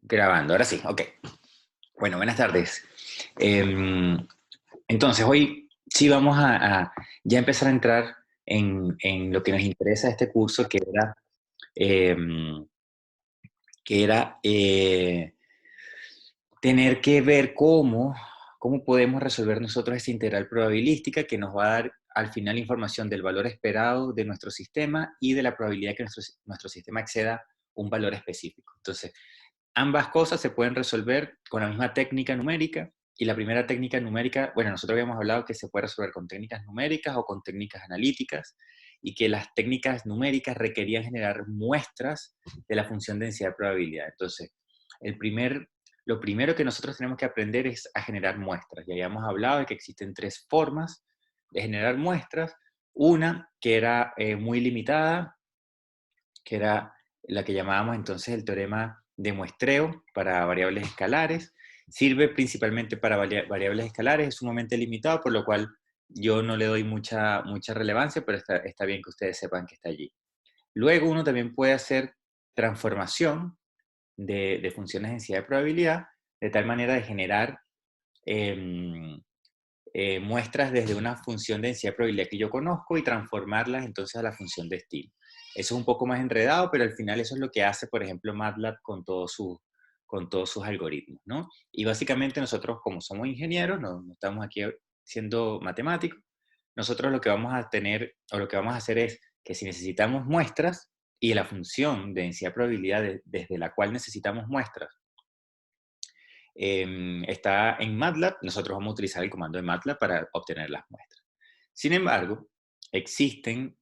Grabando, ahora sí, ok. Bueno, buenas tardes. Em, entonces, hoy sí vamos a ya empezar a entrar en lo que nos interesa de este curso, em, que era tener que ver cómo podemos resolver nosotros esta integral probabilística que nos va a dar al final información del valor esperado de nuestro sistema y de la probabilidad que nuestro sistema exceda un valor específico. Entonces, ambas cosas se pueden resolver con la misma técnica numérica, y la primera técnica numérica, bueno, nosotros habíamos hablado que se puede resolver con técnicas numéricas o con técnicas analíticas, y que las técnicas numéricas requerían generar muestras de la función densidad de probabilidad. Entonces, el primer, lo primero que nosotros tenemos que aprender es a generar muestras. Ya habíamos hablado de que existen tres formas de generar muestras. Una que era muy limitada, que era la que llamábamos entonces el teorema de muestreo para variables escalares. Sirve principalmente para variables escalares, es sumamente limitado, por lo cual yo no le doy mucha relevancia, pero está bien que ustedes sepan que está allí. Luego uno también puede hacer transformación de funciones de densidad de probabilidad, de tal manera de generar eh, muestras desde una función de densidad de probabilidad que yo conozco y transformarlas entonces a la función de estilo. Eso es un poco más enredado, pero al final eso es lo que hace, por ejemplo, MATLAB con todos sus algoritmos, ¿no? Y básicamente nosotros, como somos ingenieros, no estamos aquí siendo matemáticos, nosotros lo que vamos a tener, o lo que vamos a hacer es que si necesitamos muestras, y la función de densidad de probabilidad desde la cual necesitamos muestras, está en MATLAB, nosotros vamos a utilizar el comando de MATLAB para obtener las muestras. Sin embargo, existen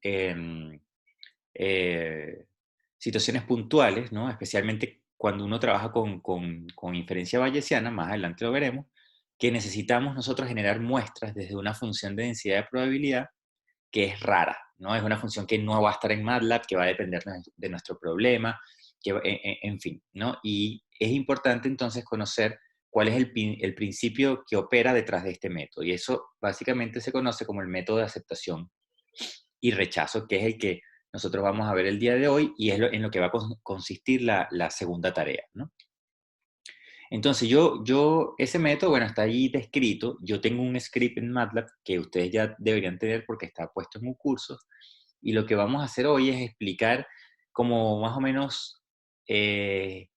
eh, situaciones puntuales, ¿no? Especialmente cuando uno trabaja con inferencia bayesiana, más adelante lo veremos, que necesitamos nosotros generar muestras desde una función de densidad de probabilidad que es rara, ¿no? Es una función que no va a estar en MATLAB, que va a depender de nuestro problema, en fin, ¿no? Y es importante entonces conocer cuál es el principio que opera detrás de este método. Y eso básicamente se conoce como el método de aceptación y rechazo, que es el que nosotros vamos a ver el día de hoy, y es en lo que va a consistir la segunda tarea, ¿no? Entonces ese método, bueno, está ahí descrito. Yo tengo un script en MATLAB que ustedes ya deberían tener porque está puesto en un curso. Y lo que vamos a hacer hoy es explicar cómo más o menos, eh,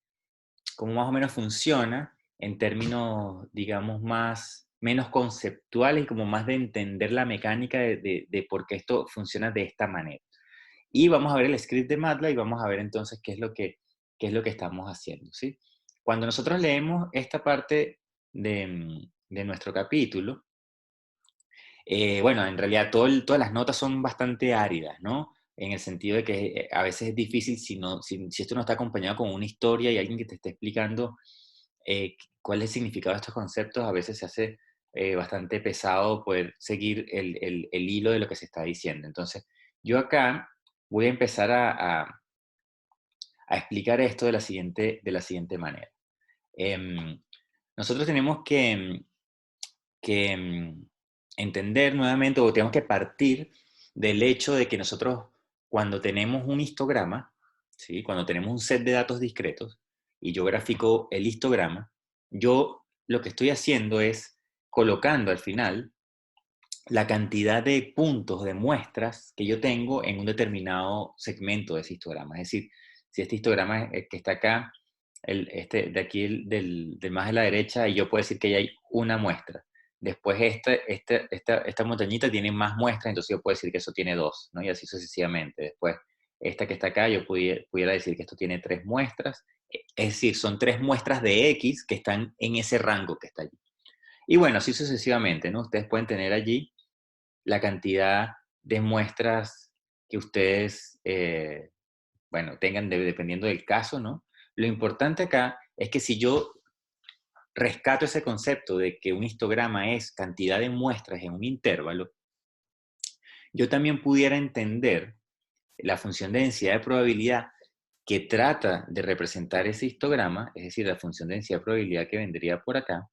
cómo más o menos funciona en términos, digamos, menos conceptuales y como más de entender la mecánica de por qué esto funciona de esta manera. Y vamos a ver el script de MATLAB y vamos a ver entonces qué es lo que estamos haciendo, ¿sí? Cuando nosotros leemos esta parte de nuestro capítulo, bueno, en realidad todas las notas son bastante áridas, ¿no? En el sentido de que a veces es difícil si esto no está acompañado con una historia y alguien que te esté explicando cuál es el significado de estos conceptos, a veces se hace bastante pesado poder seguir el hilo de lo que se está diciendo. Entonces, yo acá voy a empezar a explicar esto de la siguiente manera. Em, Nosotros tenemos que entender nuevamente, o tenemos que partir del hecho de que nosotros, cuando tenemos un histograma, ¿sí? Cuando tenemos un set de datos discretos, y yo grafico el histograma, yo lo que estoy haciendo es colocando al final la cantidad de puntos, de muestras que yo tengo en un determinado segmento de ese histograma. Es decir, si este histograma que está acá, este de aquí, del más de la derecha, y yo puedo decir que ya hay una muestra. Después esta montañita tiene más muestras, entonces yo puedo decir que eso tiene dos, ¿no? Y así sucesivamente. Después, esta que está acá, yo pudiera decir que esto tiene tres muestras. Es decir, son tres muestras de X que están en ese rango que está allí. Y bueno, así sucesivamente, ¿no? Ustedes pueden tener allí la cantidad de muestras que ustedes, bueno, tengan dependiendo del caso, ¿no? Lo importante acá es que si yo rescato ese concepto de que un histograma es cantidad de muestras en un intervalo, yo también pudiera entender la función de densidad de probabilidad que trata de representar ese histograma, es decir, la función de densidad de probabilidad que vendría por acá,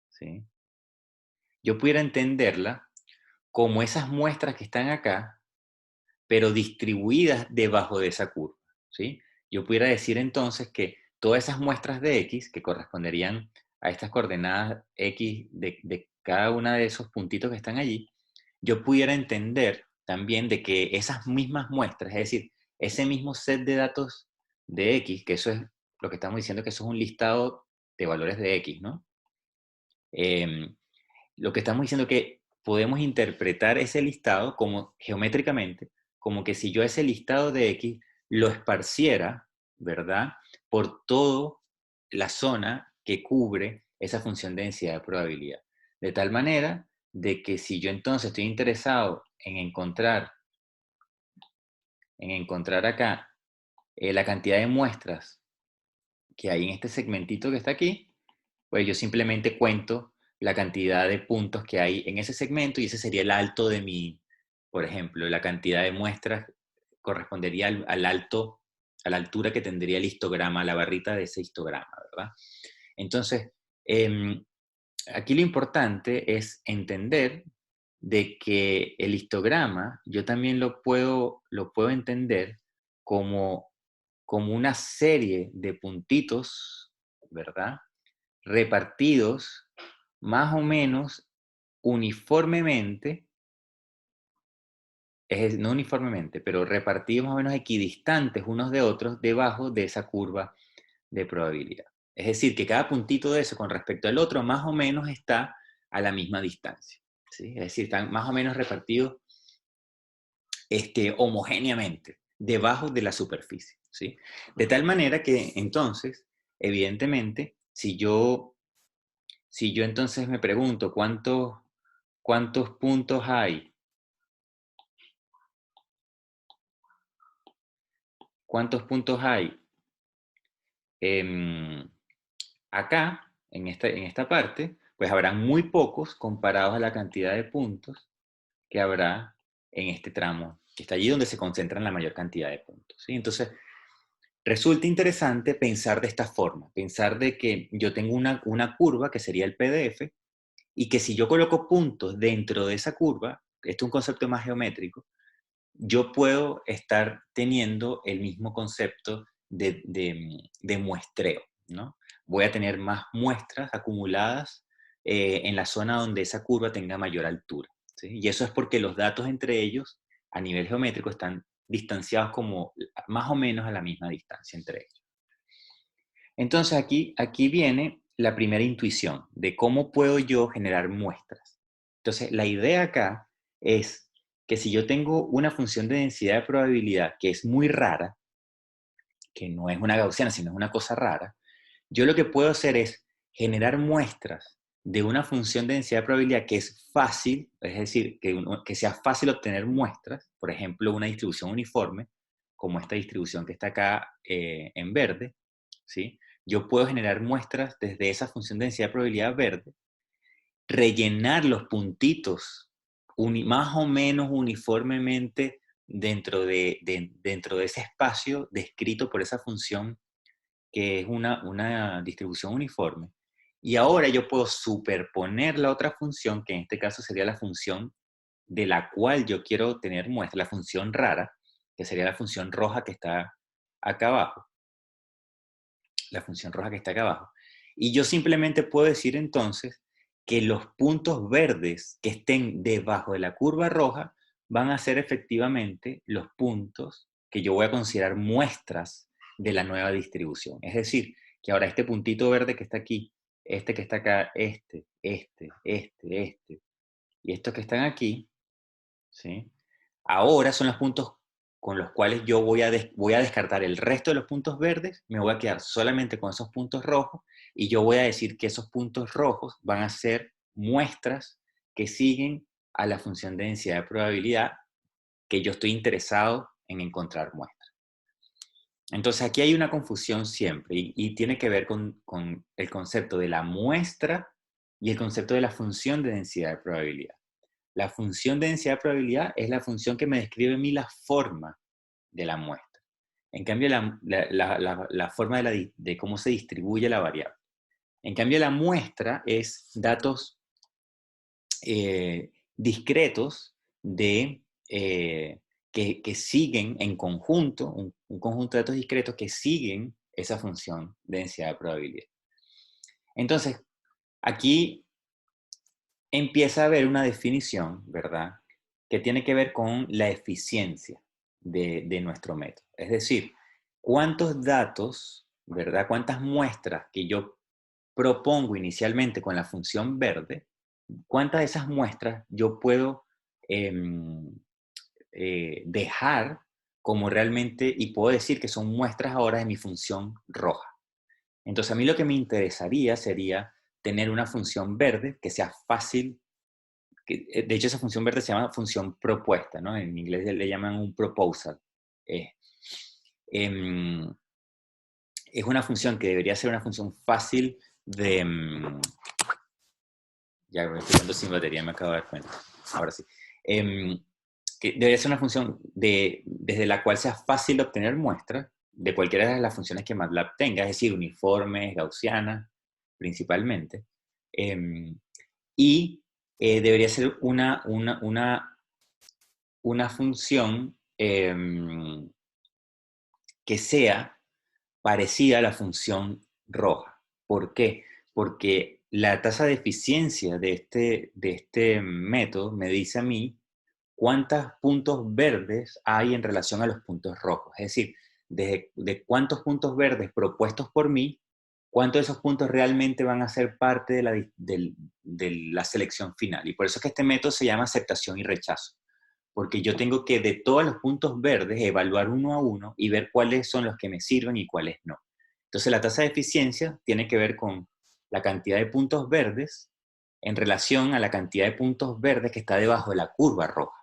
¿sí? Yo pudiera entenderla como esas muestras que están acá, pero distribuidas debajo de esa curva, ¿sí? Yo pudiera decir entonces que todas esas muestras de X que corresponderían a estas coordenadas X de cada uno de esos puntitos que están allí, yo pudiera entender también de que esas mismas muestras, es decir, ese mismo set de datos de X, que eso es lo que estamos diciendo, que eso es un listado de valores de X, ¿no? Em, lo que estamos diciendo es que podemos interpretar ese listado como geométricamente, como que si yo ese listado de X lo esparciera, ¿verdad? Por toda la zona que cubre esa función de densidad de probabilidad. De tal manera de que si yo entonces estoy interesado en encontrar acá la cantidad de muestras que hay en este segmentito que está aquí, pues yo simplemente cuento la cantidad de puntos que hay en ese segmento y ese sería el alto de mi, por ejemplo, la cantidad de muestras correspondería al alto, a la altura que tendría el histograma, la barrita de ese histograma, ¿verdad? Entonces, aquí lo importante es entender de que el histograma yo también lo puedo entender como, como una serie de puntitos, ¿verdad? Repartidos más o menos uniformemente, no uniformemente, pero repartidos más o menos equidistantes unos de otros debajo de esa curva de probabilidad. Es decir, que cada puntito de eso con respecto al otro más o menos está a la misma distancia. ¿Sí? Es decir, están más o menos repartidos homogéneamente debajo de la superficie. ¿Sí? De tal manera que entonces, evidentemente, si yo entonces me pregunto cuántos puntos hay, cuántos puntos hay em, acá, en esta parte, pues habrán muy pocos comparados a la cantidad de puntos que habrá en este tramo, que está allí donde se concentran la mayor cantidad de puntos. ¿Sí? Entonces, resulta interesante pensar de esta forma, pensar de que yo tengo una curva que sería el PDF y que si yo coloco puntos dentro de esa curva, esto es un concepto más geométrico, yo puedo estar teniendo el mismo concepto de muestreo, ¿no? Voy a tener más muestras acumuladas en la zona donde esa curva tenga mayor altura, ¿sí? Y eso es porque los datos entre ellos, a nivel geométrico, están distanciados como más o menos a la misma distancia entre ellos. Entonces aquí viene la primera intuición de cómo puedo yo generar muestras. Entonces, la idea acá es que si yo tengo una función de densidad de probabilidad que es muy rara, que no es una gaussiana, sino es una cosa rara, yo lo que puedo hacer es generar muestras de una función de densidad de probabilidad que es fácil, es decir, que sea fácil obtener muestras, por ejemplo, una distribución uniforme, como esta distribución que está acá en verde, ¿sí? Yo puedo generar muestras desde esa función de densidad de probabilidad verde, rellenar los puntitos más o menos uniformemente dentro de ese espacio descrito por esa función que es una distribución uniforme. Y ahora yo puedo superponer la otra función, que en este caso sería la función de la cual yo quiero tener muestra, la función rara, que sería la función roja que está acá abajo. La función roja que está acá abajo. Y yo simplemente puedo decir entonces que los puntos verdes que estén debajo de la curva roja van a ser efectivamente los puntos que yo voy a considerar muestras de la nueva distribución. Es decir, que ahora este puntito verde que está aquí, este que está acá, y estos que están aquí, ¿sí? Ahora son los puntos con los cuales yo voy a descartar el resto de los puntos verdes, me voy a quedar solamente con esos puntos rojos y yo voy a decir que esos puntos rojos van a ser muestras que siguen a la función de densidad de probabilidad que yo estoy interesado en encontrar muestras. Entonces aquí hay una confusión siempre y tiene que ver con el concepto de la muestra y el concepto de la función de densidad de probabilidad. La función de densidad de probabilidad es la función que me describe a mí la forma de la muestra. En cambio, la forma de cómo se distribuye la variable. En cambio, la muestra es datos discretos que siguen en conjunto, un conjunto de datos discretos que siguen esa función de densidad de probabilidad. Entonces, aquí empieza a haber una definición, ¿verdad?, que tiene que ver con la eficiencia de nuestro método. Es decir, cuántos datos, ¿verdad?, cuántas muestras que yo propongo inicialmente con la función verde, cuántas de esas muestras yo puedo em, dejar como realmente, y puedo decir que son muestras ahora de mi función roja. Entonces, a mí lo que me interesaría sería tener una función verde que sea fácil, de hecho esa función verde se llama función propuesta, ¿no? En inglés le llaman un proposal. Eh, em, es una función que debería ser una función fácil de... ya me estoy quedando sin batería, me acabo de dar cuenta. Ahora sí. Que debería ser una función desde la cual sea fácil obtener muestras de cualquiera de las funciones que MATLAB tenga, es decir, uniformes, gaussianas, principalmente. Y debería ser una función que sea parecida a la función roja. ¿Por qué? Porque la tasa de eficiencia de este método me dice a mí cuántos puntos verdes hay en relación a los puntos rojos. Es decir, de cuántos puntos verdes propuestos por mí, cuántos de esos puntos realmente van a ser parte de la selección final. Y por eso es que este método se llama aceptación y rechazo. Porque yo tengo que de todos los puntos verdes evaluar uno a uno y ver cuáles son los que me sirven y cuáles no. Entonces la tasa de eficiencia tiene que ver con la cantidad de puntos verdes en relación a la cantidad de puntos verdes que está debajo de la curva roja.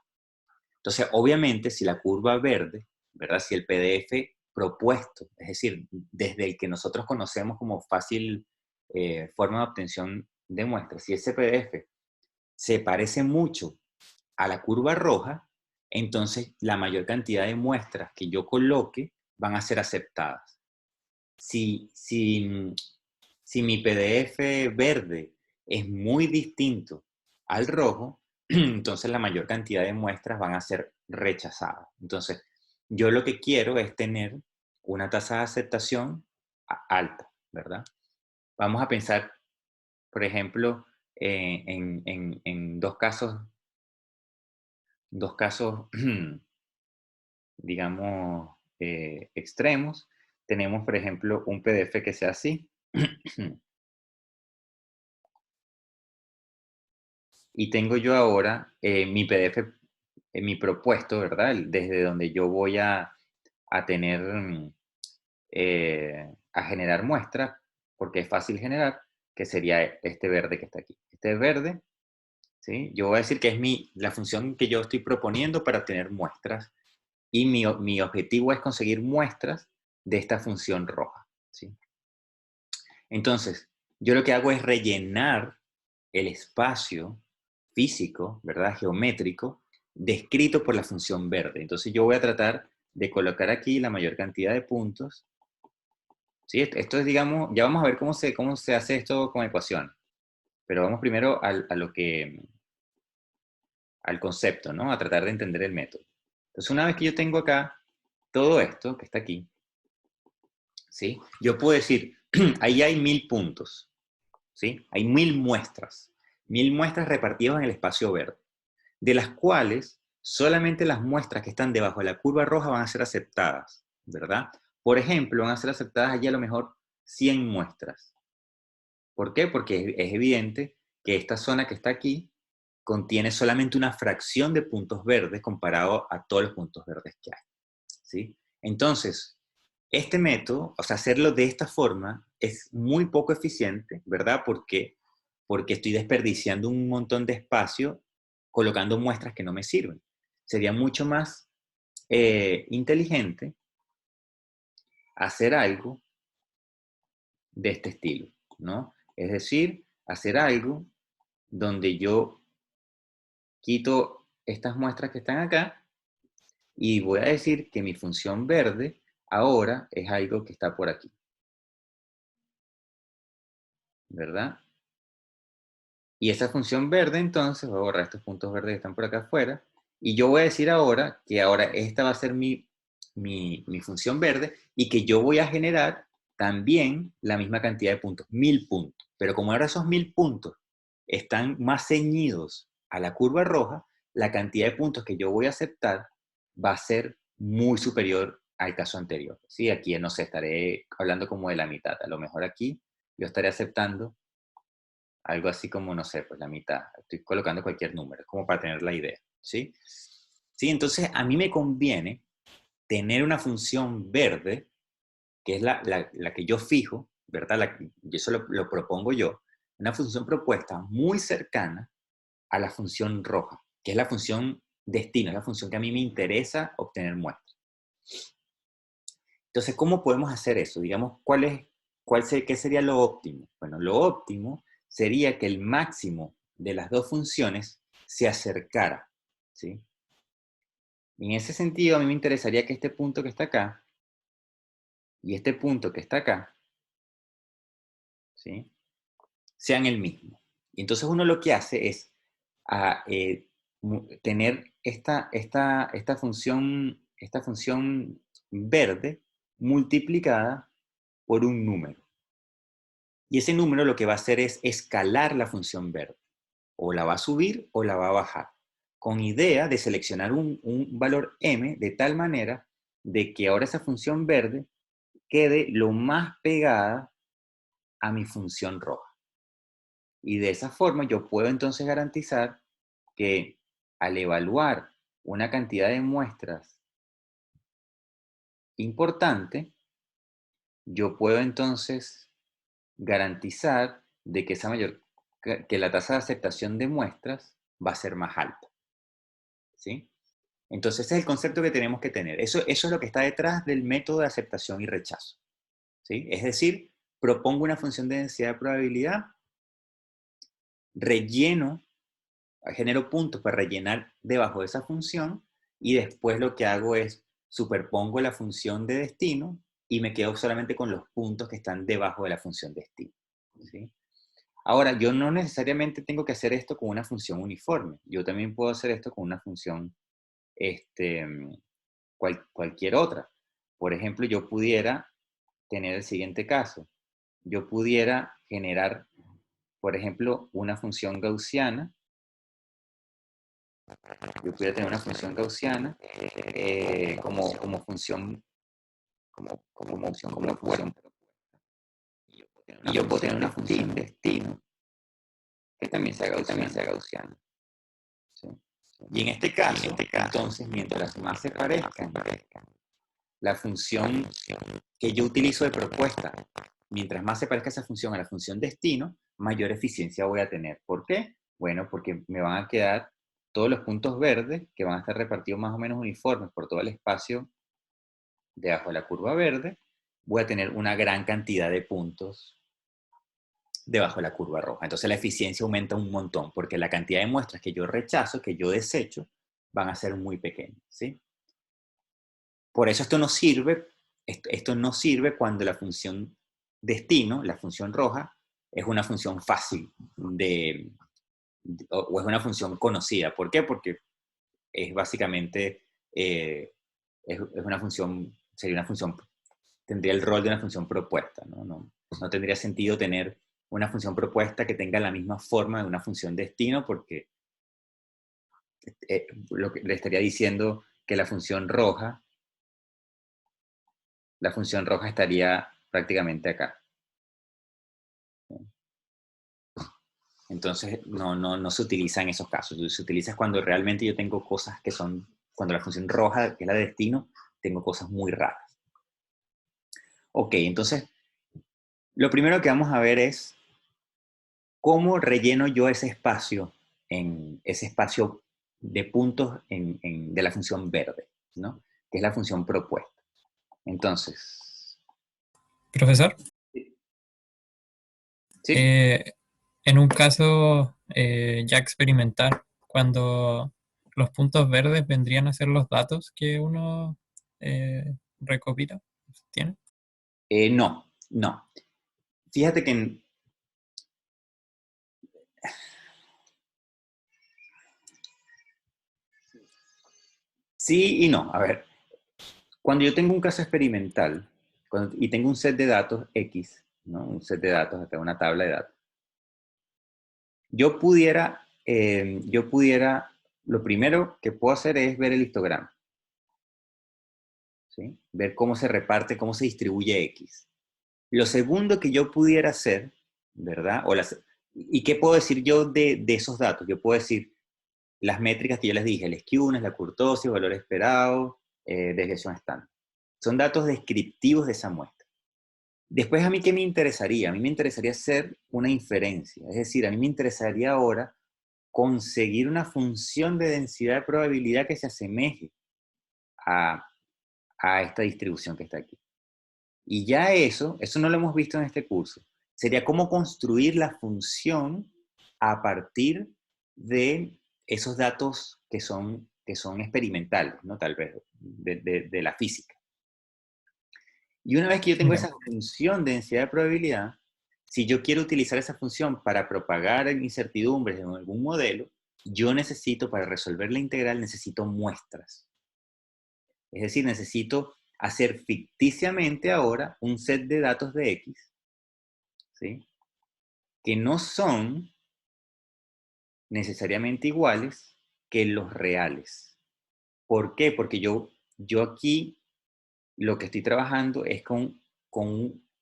Entonces, obviamente, si la curva verde, ¿verdad? Si el PDF propuesto, es decir, desde el que nosotros conocemos como fácil forma de obtención de muestras, si ese PDF se parece mucho a la curva roja, entonces la mayor cantidad de muestras que yo coloque van a ser aceptadas. Si mi PDF verde es muy distinto al rojo, entonces la mayor cantidad de muestras van a ser rechazadas. Entonces, yo lo que quiero es tener una tasa de aceptación alta, ¿verdad? Vamos a pensar, por ejemplo, en dos casos, digamos, extremos. Tenemos, por ejemplo, un PDF que sea así. Y tengo yo ahora mi PDF, mi propuesto, ¿verdad? Desde donde yo voy a tener, a generar muestras, porque es fácil generar, que sería este verde que está aquí. Este verde, ¿sí? Yo voy a decir que es la función que yo estoy proponiendo para obtener muestras. Y mi objetivo es conseguir muestras de esta función roja, ¿sí? Entonces, yo lo que hago es rellenar el espacio físico, ¿verdad? Geométrico, descrito por la función verde. Entonces yo voy a tratar de colocar aquí la mayor cantidad de puntos. ¿Sí? Esto es, digamos, ya vamos a ver cómo se hace esto con ecuaciones. Pero vamos primero al concepto, ¿no? A tratar de entender el método. Entonces, una vez que yo tengo acá todo esto que está aquí, ¿sí? Yo puedo decir, ahí hay 1000 puntos, ¿sí? Hay 1000 muestras. 1000 muestras repartidas en el espacio verde, de las cuales solamente las muestras que están debajo de la curva roja van a ser aceptadas, ¿verdad? Por ejemplo, van a ser aceptadas allí a lo mejor 100 muestras. ¿Por qué? Porque es evidente que esta zona que está aquí contiene solamente una fracción de puntos verdes comparado a todos los puntos verdes que hay, ¿sí? Entonces, este método, o sea, hacerlo de esta forma es muy poco eficiente, ¿verdad? Porque estoy desperdiciando un montón de espacio colocando muestras que no me sirven. Sería mucho más inteligente hacer algo de este estilo, ¿no? Es decir, hacer algo donde yo quito estas muestras que están acá y voy a decir que mi función verde ahora es algo que está por aquí, ¿verdad? Y esa función verde, entonces, voy a borrar estos puntos verdes que están por acá afuera, y yo voy a decir ahora que ahora esta va a ser mi función verde y que yo voy a generar también la misma cantidad de puntos, 1000 puntos. Pero como ahora esos 1000 puntos están más ceñidos a la curva roja, la cantidad de puntos que yo voy a aceptar va a ser muy superior al caso anterior. ¿Sí? Aquí, no sé, estaré hablando como de la mitad. A lo mejor aquí yo estaré aceptando algo así como, no sé, pues la mitad. Estoy colocando cualquier número, como para tener la idea. ¿Sí? ¿Sí? Entonces, a mí me conviene tener una función verde, que es la que yo fijo, ¿verdad? Y eso lo propongo yo, una función propuesta muy cercana a la función roja, que es la función destino, es la función que a mí me interesa obtener muestras. Entonces, ¿cómo podemos hacer eso? Digamos, ¿qué sería lo óptimo? Bueno, lo óptimo sería que el máximo de las dos funciones se acercara, ¿sí? Y en ese sentido, a mí me interesaría que este punto que está acá y este punto que está acá, ¿sí?, sean el mismo. Y entonces uno lo que hace es tener esta función verde multiplicada por un número. Y ese número lo que va a hacer es escalar la función verde. O la va a subir o la va a bajar. Con idea de seleccionar un valor m de tal manera de que ahora esa función verde quede lo más pegada a mi función roja. Y de esa forma yo puedo entonces garantizar que al evaluar una cantidad de muestras importante, yo puedo entonces garantizar de que que la tasa de aceptación de muestras va a ser más alta. ¿Sí? Entonces ese es el concepto que tenemos que tener. Eso es lo que está detrás del método de aceptación y rechazo. ¿Sí? Es decir, propongo una función de densidad de probabilidad, genero puntos para rellenar debajo de esa función y después lo que hago es superpongo la función de destino y me quedo solamente con los puntos que están debajo de la función destino. ¿Sí? Ahora, yo no necesariamente tengo que hacer esto con una función uniforme. Yo también puedo hacer esto con una función cualquier otra. Por ejemplo, yo pudiera tener el siguiente caso. Yo pudiera generar, por ejemplo, una función gaussiana. Yo pudiera tener una función gaussiana como función, como función. Y yo puedo tener una función destino que también sea gaussiana. ¿Sí? Y en este caso, entonces, mientras más se parezcan, la función que yo utilizo de propuesta, mientras más se parezca esa función a la función destino, mayor eficiencia voy a tener. ¿Por qué? Bueno, porque me van a quedar todos los puntos verdes que van a estar repartidos más o menos uniformes por todo el espacio debajo de la curva verde. Voy a tener una gran cantidad de puntos debajo de la curva roja. Entonces la eficiencia aumenta un montón, porque la cantidad de muestras que yo rechazo, que yo desecho, van a ser muy pequeñas, ¿sí? Por eso esto no sirve cuando la función destino, la función roja, es una función fácil o es una función conocida. ¿Por qué? Porque es básicamente, es una función, tendría el rol de una función propuesta, ¿no? No tendría sentido tener una función propuesta que tenga la misma forma de una función destino, porque lo que le estaría diciendo que la función roja estaría prácticamente acá. Entonces, no se utiliza en esos casos. Se utiliza cuando realmente yo tengo cosas que son, cuando la función roja, que es la de destino, tengo cosas muy raras. Ok, entonces, lo primero que vamos a ver es cómo relleno yo ese espacio de puntos de la función verde, ¿no? Que es la función propuesta. Entonces, Profesor, ¿sí? eh, en un caso ya experimental, cuando los puntos verdes vendrían a ser los datos que uno recopila, ¿tiene? No. Fíjate que sí y no. A ver, cuando yo tengo un caso experimental, y tengo un set de datos X, ¿no? Un set de datos, acá una tabla de datos. Yo pudiera, lo primero que puedo hacer es ver el histograma, ¿sí? Ver cómo se reparte, cómo se distribuye X. Lo segundo que yo pudiera hacer, ¿verdad? ¿Y qué puedo decir yo de esos datos? Yo puedo decir las métricas que yo les dije, el skewness, la kurtosis, valor esperado, desviación estándar. Son datos descriptivos de esa muestra. Después, ¿a mí qué me interesaría? A mí me interesaría hacer una inferencia. Es decir, a mí me interesaría ahora conseguir una función de densidad de probabilidad que se asemeje a, a esta distribución que está aquí. Y ya eso no lo hemos visto en este curso. Sería cómo construir la función a partir de esos datos que son experimentales, ¿no? Tal vez, de la física. Y una vez que yo tengo Ya. esa función de densidad de probabilidad, si yo quiero utilizar esa función para propagar incertidumbres en algún modelo, yo necesito, para resolver la integral, necesito muestras. Es decir, necesito hacer ficticiamente ahora un set de datos de X, ¿sí? Que no son necesariamente iguales que los reales. ¿Por qué? Porque yo aquí lo que estoy trabajando es con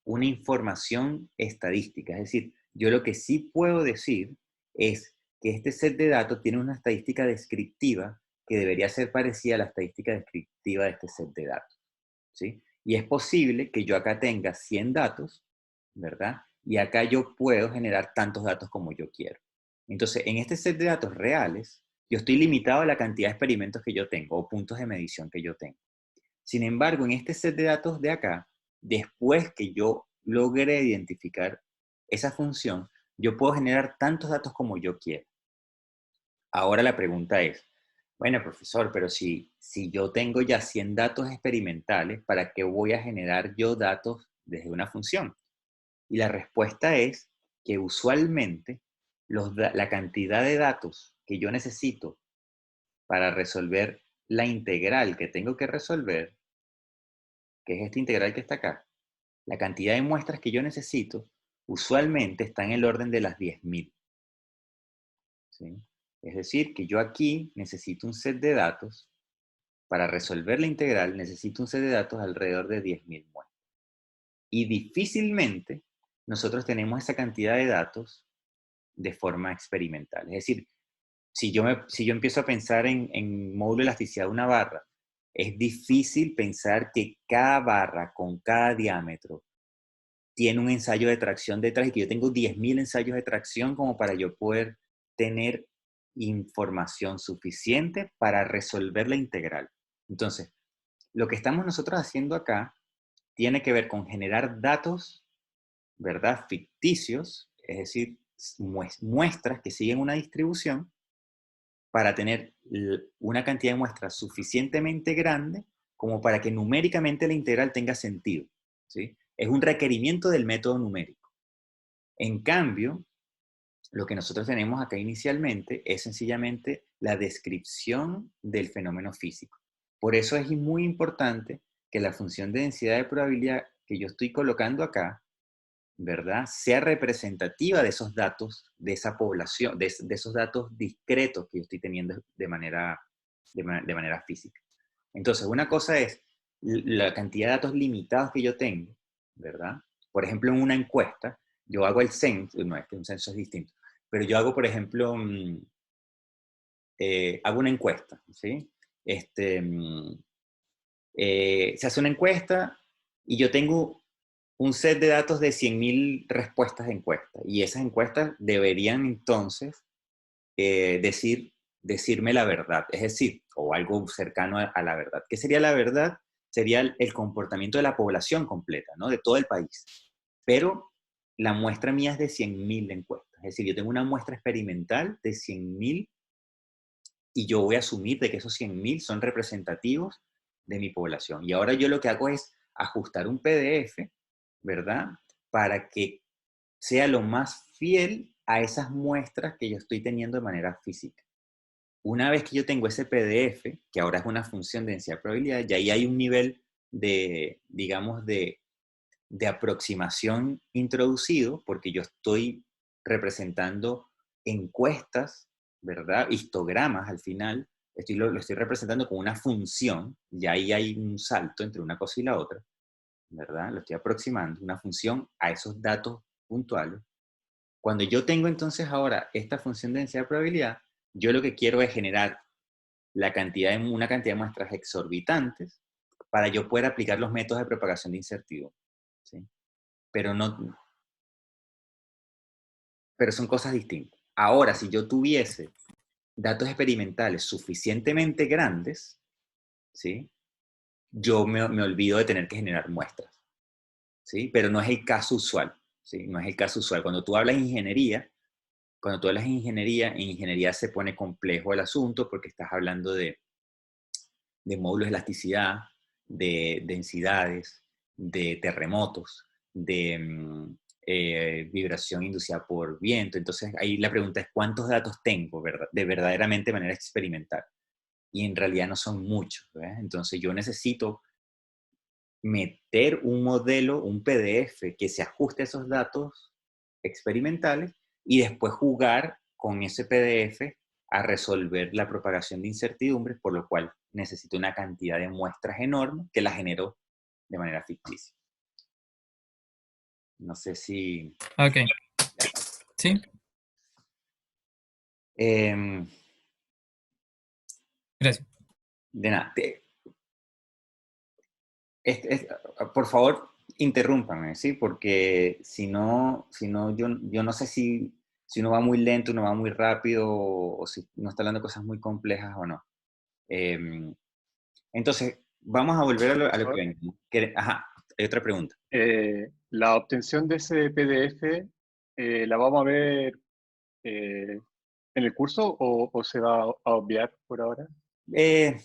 una información estadística. Es decir, yo lo que sí puedo decir es que este set de datos tiene una estadística descriptiva que debería ser parecida a la estadística descriptiva de este set de datos, ¿sí? Y es posible que yo acá tenga 100 datos, ¿verdad? Y acá yo puedo generar tantos datos como yo quiero. Entonces, en este set de datos reales, yo estoy limitado a la cantidad de experimentos que yo tengo o puntos de medición que yo tengo. Sin embargo, en este set de datos de acá, después que yo logré identificar esa función, yo puedo generar tantos datos como yo quiero. Ahora la pregunta es, bueno, profesor, pero si yo tengo ya 100 datos experimentales, ¿para qué voy a generar yo datos desde una función? Y la respuesta es que usualmente la cantidad de datos que yo necesito para resolver la integral que tengo que resolver, que es esta integral que está acá, la cantidad de muestras que yo necesito usualmente está en el orden de las 10.000. ¿Sí? Es decir, que yo aquí necesito un set de datos, para resolver la integral necesito un set de datos alrededor de 10.000 muestras. Y difícilmente nosotros tenemos esa cantidad de datos de forma experimental. Es decir, si yo empiezo a pensar en módulo de elasticidad de una barra, es difícil pensar que cada barra con cada diámetro tiene un ensayo de tracción detrás y que yo tengo 10.000 ensayos de tracción como para yo poder tener información suficiente para resolver la integral. Entonces, lo que estamos nosotros haciendo acá tiene que ver con generar datos, ¿verdad? Ficticios, es decir, muestras que siguen una distribución para tener una cantidad de muestras suficientemente grande como para que numéricamente la integral tenga sentido, ¿sí? Es un requerimiento del método numérico. En cambio, lo que nosotros tenemos acá inicialmente es sencillamente la descripción del fenómeno físico. Por eso es muy importante que la función de densidad de probabilidad que yo estoy colocando acá, ¿verdad?, sea representativa de esos datos, de esa población, de esos datos discretos que yo estoy teniendo de manera física. Entonces, una cosa es la cantidad de datos limitados que yo tengo, ¿verdad? Por ejemplo, en una encuesta, yo hago el censo, no es que un censo es distinto, pero yo hago, por ejemplo, hago una encuesta, ¿sí? Se hace una encuesta y yo tengo un set de datos de 100.000 respuestas de encuesta. Y esas encuestas deberían entonces decirme la verdad, es decir, o algo cercano a la verdad. ¿Qué sería la verdad? Sería el comportamiento de la población completa, ¿no? De todo el país. Pero la muestra mía es de 100.000 encuestas. Es decir, yo tengo una muestra experimental de 100.000 y yo voy a asumir de que esos 100.000 son representativos de mi población. Y ahora yo lo que hago es ajustar un PDF, ¿verdad? Para que sea lo más fiel a esas muestras que yo estoy teniendo de manera física. Una vez que yo tengo ese PDF, que ahora es una función de densidad de probabilidad, ya ahí hay un nivel de, digamos, de de aproximación introducido, porque yo estoy representando encuestas, ¿verdad? Histogramas al final, lo estoy representando con una función, y ahí hay un salto entre una cosa y la otra, ¿verdad? Lo estoy aproximando, una función a esos datos puntuales. Cuando yo tengo entonces ahora esta función de densidad de probabilidad, yo lo que quiero es generar una cantidad de muestras exorbitantes para yo poder aplicar los métodos de propagación de incertidumbre. ¿Sí? Pero, no, pero son cosas distintas. Ahora, si yo tuviese datos experimentales suficientemente grandes, ¿sí? Yo me olvido de tener que generar muestras. ¿Sí? Pero no es el caso usual. ¿Sí? No es el caso usual. Cuando tú hablas de ingeniería, en ingeniería se pone complejo el asunto porque estás hablando de módulos de elasticidad, de densidades, de terremotos, de vibración inducida por viento. Entonces ahí la pregunta es, ¿cuántos datos tengo de verdaderamente manera experimental? Y en realidad no son muchos. ¿Verdad? Entonces yo necesito meter un modelo, un PDF que se ajuste a esos datos experimentales y después jugar con ese PDF a resolver la propagación de incertidumbres, por lo cual necesito una cantidad de muestras enorme que la genero de manera ficticia. No sé si... Ok, sí, Eh, gracias. de nada. Por favor, interrúmpame, ¿sí? Porque si no yo no sé si uno va muy lento, uno va muy rápido, o si uno está hablando de cosas muy complejas o no. Eh, entonces, vamos a volver a lo que Profesor, venimos. Ajá, hay otra pregunta. la obtención de ese PDF, ¿la vamos a ver en el curso o se va a obviar por ahora? Eh,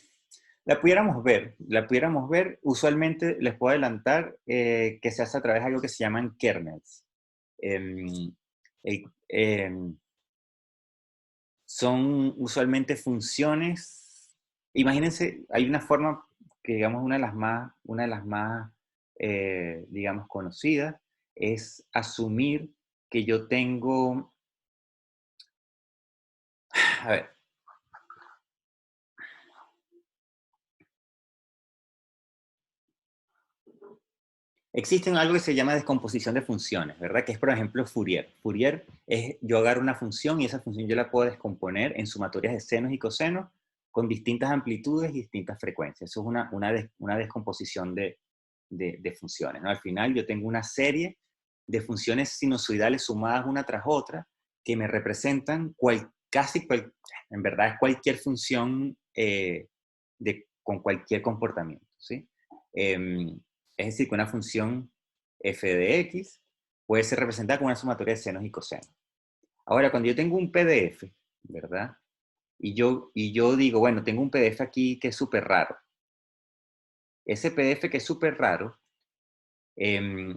la pudiéramos ver, usualmente les puedo adelantar que se hace a través de algo que se llaman kernels. Em, el- em, Son usualmente funciones, imagínense, hay una forma que digamos una de las más digamos, conocidas, es asumir que yo tengo, a ver, existen algo que se llama descomposición de funciones, ¿verdad? Que es, por ejemplo, Fourier. Fourier es, yo agarro una función y esa función yo la puedo descomponer en sumatorias de senos y cosenos con distintas amplitudes y distintas frecuencias. Eso es una descomposición de funciones, ¿no? Al final yo tengo una serie de funciones sinusoidales sumadas una tras otra que me representan en verdad es cualquier función con cualquier comportamiento, ¿sí? Es decir, que una función f de x puede ser representada como una sumatoria de senos y cosenos. Ahora, cuando yo tengo un PDF, ¿verdad? Y yo digo, bueno, tengo un PDF aquí que es súper raro. Ese PDF que es súper raro, eh,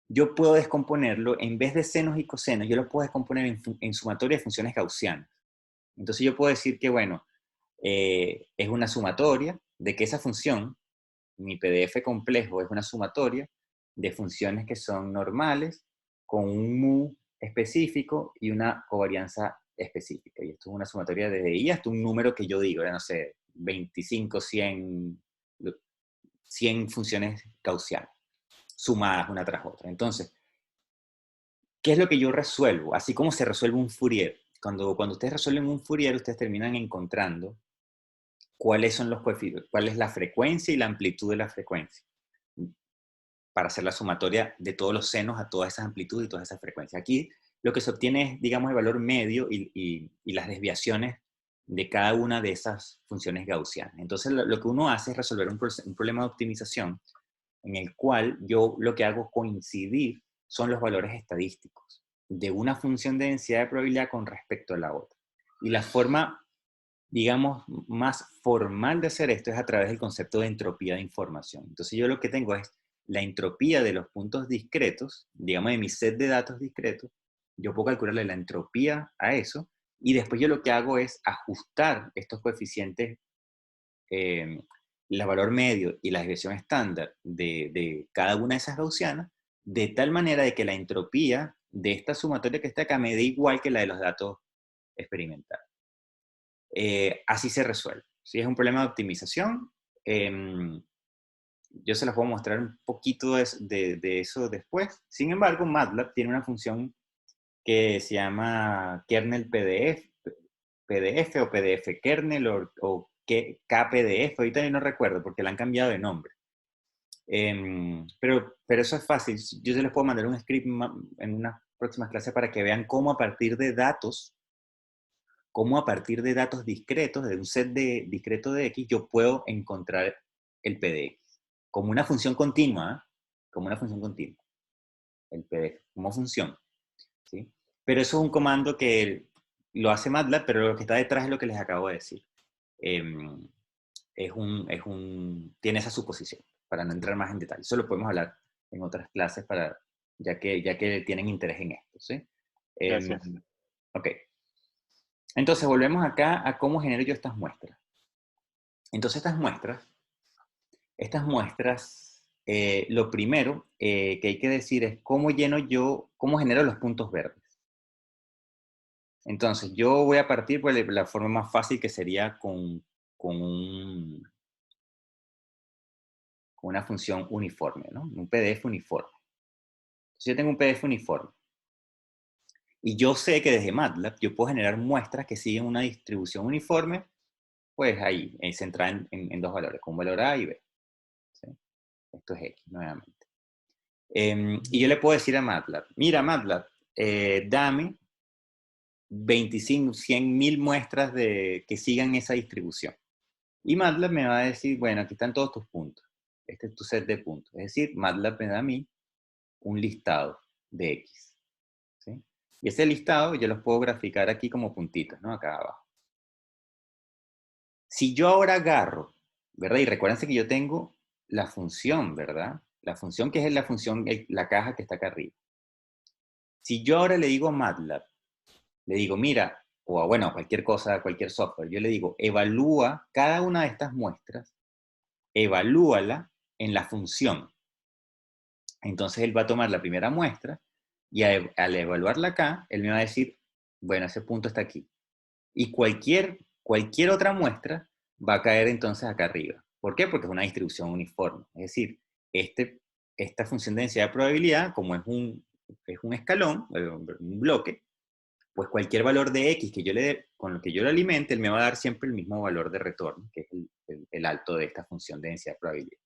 yo puedo descomponerlo, en vez de senos y cosenos, yo lo puedo descomponer en sumatoria de funciones gaussianas. Entonces yo puedo decir que, bueno, es una sumatoria de que esa función, mi PDF complejo, es una sumatoria de funciones que son normales con un mu específico y una covarianza específica. Y esto es una sumatoria desde I hasta un número que yo digo, no sé, 25, 100 funciones gaussianas, sumadas una tras otra. Entonces, ¿qué es lo que yo resuelvo? Así como se resuelve un Fourier. Cuando ustedes resuelven un Fourier, ustedes terminan encontrando cuáles son los coeficientes, cuál es la frecuencia y la amplitud de la frecuencia para hacer la sumatoria de todos los senos a todas esas amplitudes y todas esas frecuencias. Aquí lo que se obtiene es, digamos, el valor medio y las desviaciones de cada una de esas funciones gaussianas. Entonces, lo que uno hace es resolver un problema de optimización en el cual yo lo que hago coincidir son los valores estadísticos de una función de densidad de probabilidad con respecto a la otra. Y la forma, digamos, más formal de hacer esto es a través del concepto de entropía de información. Entonces yo lo que tengo es la entropía de los puntos discretos, digamos, de mi set de datos discretos, yo puedo calcularle la entropía a eso, y después yo lo que hago es ajustar estos coeficientes, el valor medio y la desviación estándar de cada una de esas gaussianas de tal manera de que la entropía de esta sumatoria que está acá me dé igual que la de los datos experimentales. Así se resuelve. Si es un problema de optimización, yo se los puedo mostrar un poquito de eso después. Sin embargo, MATLAB tiene una función que se llama kernel PDF o PDF kernel o KPDF, ahorita yo no recuerdo porque la han cambiado de nombre. Pero eso es fácil. Yo se les puedo mandar un script en unas próximas clases para que vean cómo a partir de datos discretos, de un set discreto de X, yo puedo encontrar el PDF. Como una función continua, ¿eh? Como una función continua. El PDF, como función. ¿Sí? Pero eso es un comando que lo hace MATLAB, pero lo que está detrás es lo que les acabo de decir. Tiene esa suposición, para no entrar más en detalle. Eso lo podemos hablar en otras clases, ya que tienen interés en esto. ¿Sí? Gracias. Ok. Entonces, volvemos acá a cómo genero yo estas muestras. Entonces, estas muestras, lo primero que hay que decir es cómo genero los puntos verdes. Entonces, yo voy a partir por la forma más fácil, que sería con una función uniforme, ¿no? Un PDF uniforme. Entonces, yo tengo un PDF uniforme. Y yo sé que desde MATLAB yo puedo generar muestras que siguen una distribución uniforme, pues ahí, centrada en dos valores, con un valor A y B. ¿Sí? Esto es X, nuevamente. Y yo le puedo decir a MATLAB, mira MATLAB, dame 25, 100.000 muestras que sigan esa distribución. Y MATLAB me va a decir, bueno, aquí están todos tus puntos. Este es tu set de puntos. Es decir, MATLAB me da a mí un listado de X. ¿Sí? Y ese listado yo los puedo graficar aquí como puntitos, ¿no? Acá abajo. Si yo ahora agarro, ¿verdad? Y recuérdense que yo tengo la función, ¿verdad? La función que es la función, la caja que está acá arriba. Si yo ahora le digo a MATLAB, le digo, mira, o bueno, cualquier cosa, cualquier software, yo le digo, evalúa cada una de estas muestras, evalúala en la función. Entonces él va a tomar la primera muestra y al evaluarla acá, él me va a decir, bueno, ese punto está aquí. Y cualquier otra muestra va a caer entonces acá arriba. ¿Por qué? Porque es una distribución uniforme. Es decir, esta función de densidad de probabilidad, como es un escalón, un bloque, pues cualquier valor de X que yo le dé, con lo que yo lo alimente, él me va a dar siempre el mismo valor de retorno, que es el alto de esta función de densidad de probabilidad.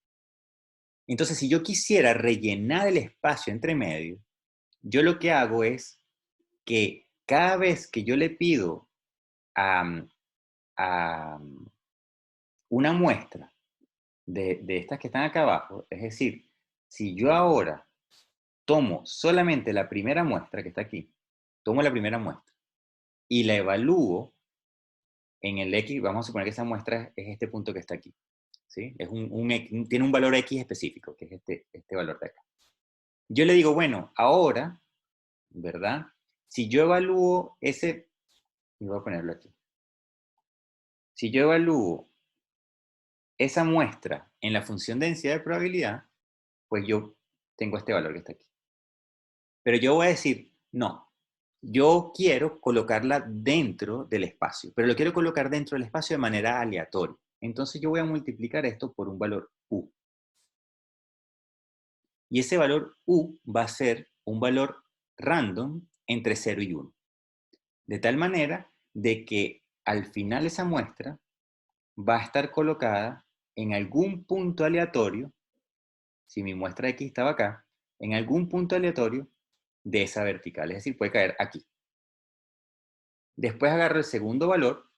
Entonces, si yo quisiera rellenar el espacio entre medio, yo lo que hago es que cada vez que yo le pido a una muestra de estas que están acá abajo, es decir, si yo ahora tomo solamente la primera muestra que está aquí, tomo la primera muestra y la evalúo en el X, vamos a suponer que esa muestra es este punto que está aquí. ¿Sí? Tiene un valor X específico, que es este valor de acá. Yo le digo, bueno, ahora, ¿verdad? Si yo evalúo y voy a ponerlo aquí. Si yo evalúo esa muestra en la función de densidad de probabilidad, pues yo tengo este valor que está aquí. Pero yo voy a decir, no, yo quiero colocarla dentro del espacio, pero lo quiero colocar dentro del espacio de manera aleatoria. Entonces yo voy a multiplicar esto por un valor U. Y ese valor U va a ser un valor random entre 0 y 1. De tal manera de que al final esa muestra va a estar colocada en algún punto aleatorio, si mi muestra X estaba acá, en algún punto aleatorio de esa vertical. Es decir, puede caer aquí. Después agarro el segundo valor,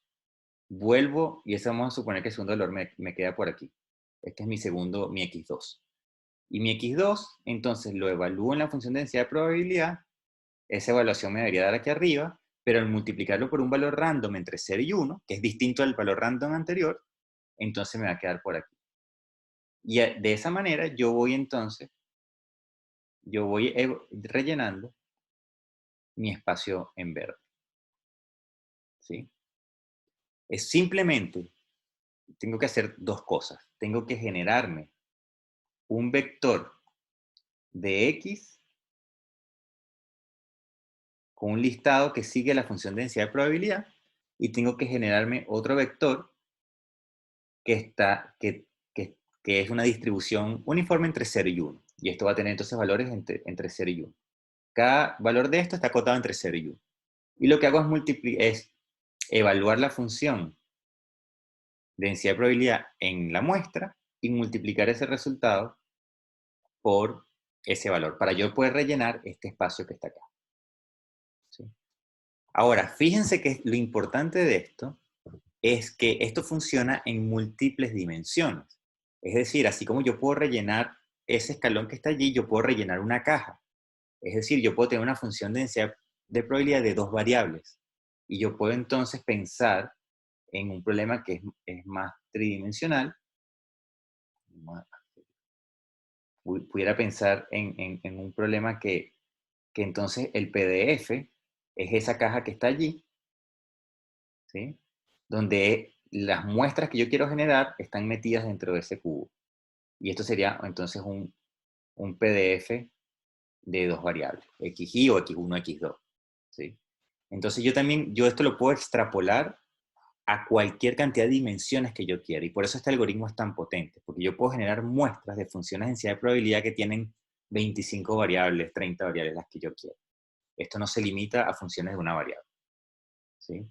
vuelvo, y eso vamos a suponer que el segundo valor me queda por aquí. Este es mi X2. Y mi X2, entonces lo evalúo en la función de densidad de probabilidad. Esa evaluación me debería dar aquí arriba, pero al multiplicarlo por un valor random entre 0 y 1, que es distinto al valor random anterior, entonces me va a quedar por aquí. Y de esa manera yo voy rellenando mi espacio en verde. ¿Sí? Es simplemente, tengo que hacer dos cosas. Tengo que generarme un vector de X con un listado que sigue la función de densidad de probabilidad y tengo que generarme otro vector que es una distribución uniforme entre 0 y 1. Y esto va a tener entonces valores entre 0 y 1. Cada valor de esto está acotado entre 0 y 1. Y lo que hago es evaluar la función de densidad de probabilidad en la muestra y multiplicar ese resultado por ese valor, para yo poder rellenar este espacio que está acá. ¿Sí? Ahora, fíjense que lo importante de esto es que esto funciona en múltiples dimensiones. Es decir, así como yo puedo rellenar ese escalón que está allí, yo puedo rellenar una caja. Es decir, yo puedo tener una función de densidad de probabilidad de 2 variables. Y yo puedo entonces pensar en un problema que es más tridimensional. Pudiera pensar en un problema que entonces el PDF es esa caja que está allí, ¿sí? Donde las muestras que yo quiero generar están metidas dentro de ese cubo. Y esto sería entonces un PDF de 2 variables, xy o x1, x2. ¿Sí? Entonces yo esto lo puedo extrapolar a cualquier cantidad de dimensiones que yo quiera. Y por eso este algoritmo es tan potente, porque yo puedo generar muestras de funciones de densidad de probabilidad que tienen 25 variables, 30 variables, las que yo quiera. Esto no se limita a funciones de una variable. ¿Sí?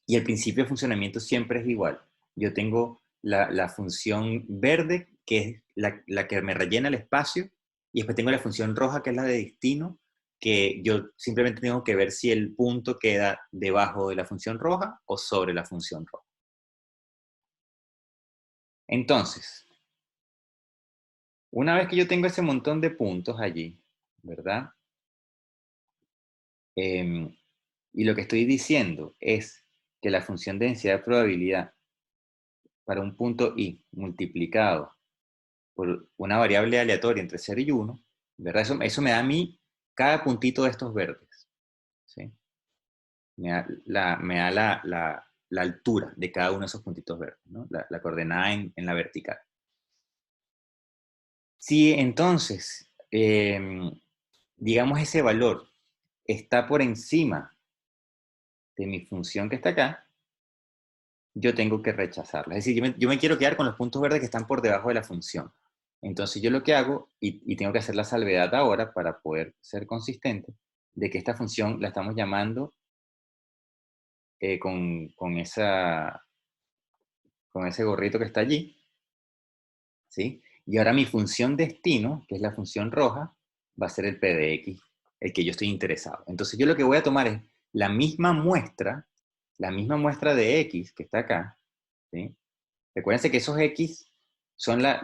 Y el principio de funcionamiento siempre es igual. Yo tengo la función verde, que es la que me rellena el espacio, y después tengo la función roja, que es la de destino, que yo simplemente tengo que ver si el punto queda debajo de la función roja o sobre la función roja. Entonces, una vez que yo tengo ese montón de puntos allí, ¿verdad? Y lo que estoy diciendo es que la función de densidad de probabilidad para un punto i multiplicado por una variable aleatoria entre 0 y 1, ¿verdad? Eso me da a mí cada puntito de estos verdes, ¿sí? Me da la altura de cada uno de esos puntitos verdes, ¿no? La coordenada en la vertical. Si entonces, digamos, ese valor está por encima de mi función que está acá, yo tengo que rechazarla. Es decir, yo me quiero quedar con los puntos verdes que están por debajo de la función. Entonces yo lo que hago, y tengo que hacer la salvedad ahora para poder ser consistente, de que esta función la estamos llamando con ese gorrito que está allí, ¿sí? Y ahora mi función destino, que es la función roja, va a ser el p de x, el que yo estoy interesado. Entonces yo lo que voy a tomar es la misma muestra de x que está acá, ¿sí? Recuérdense que esos x son las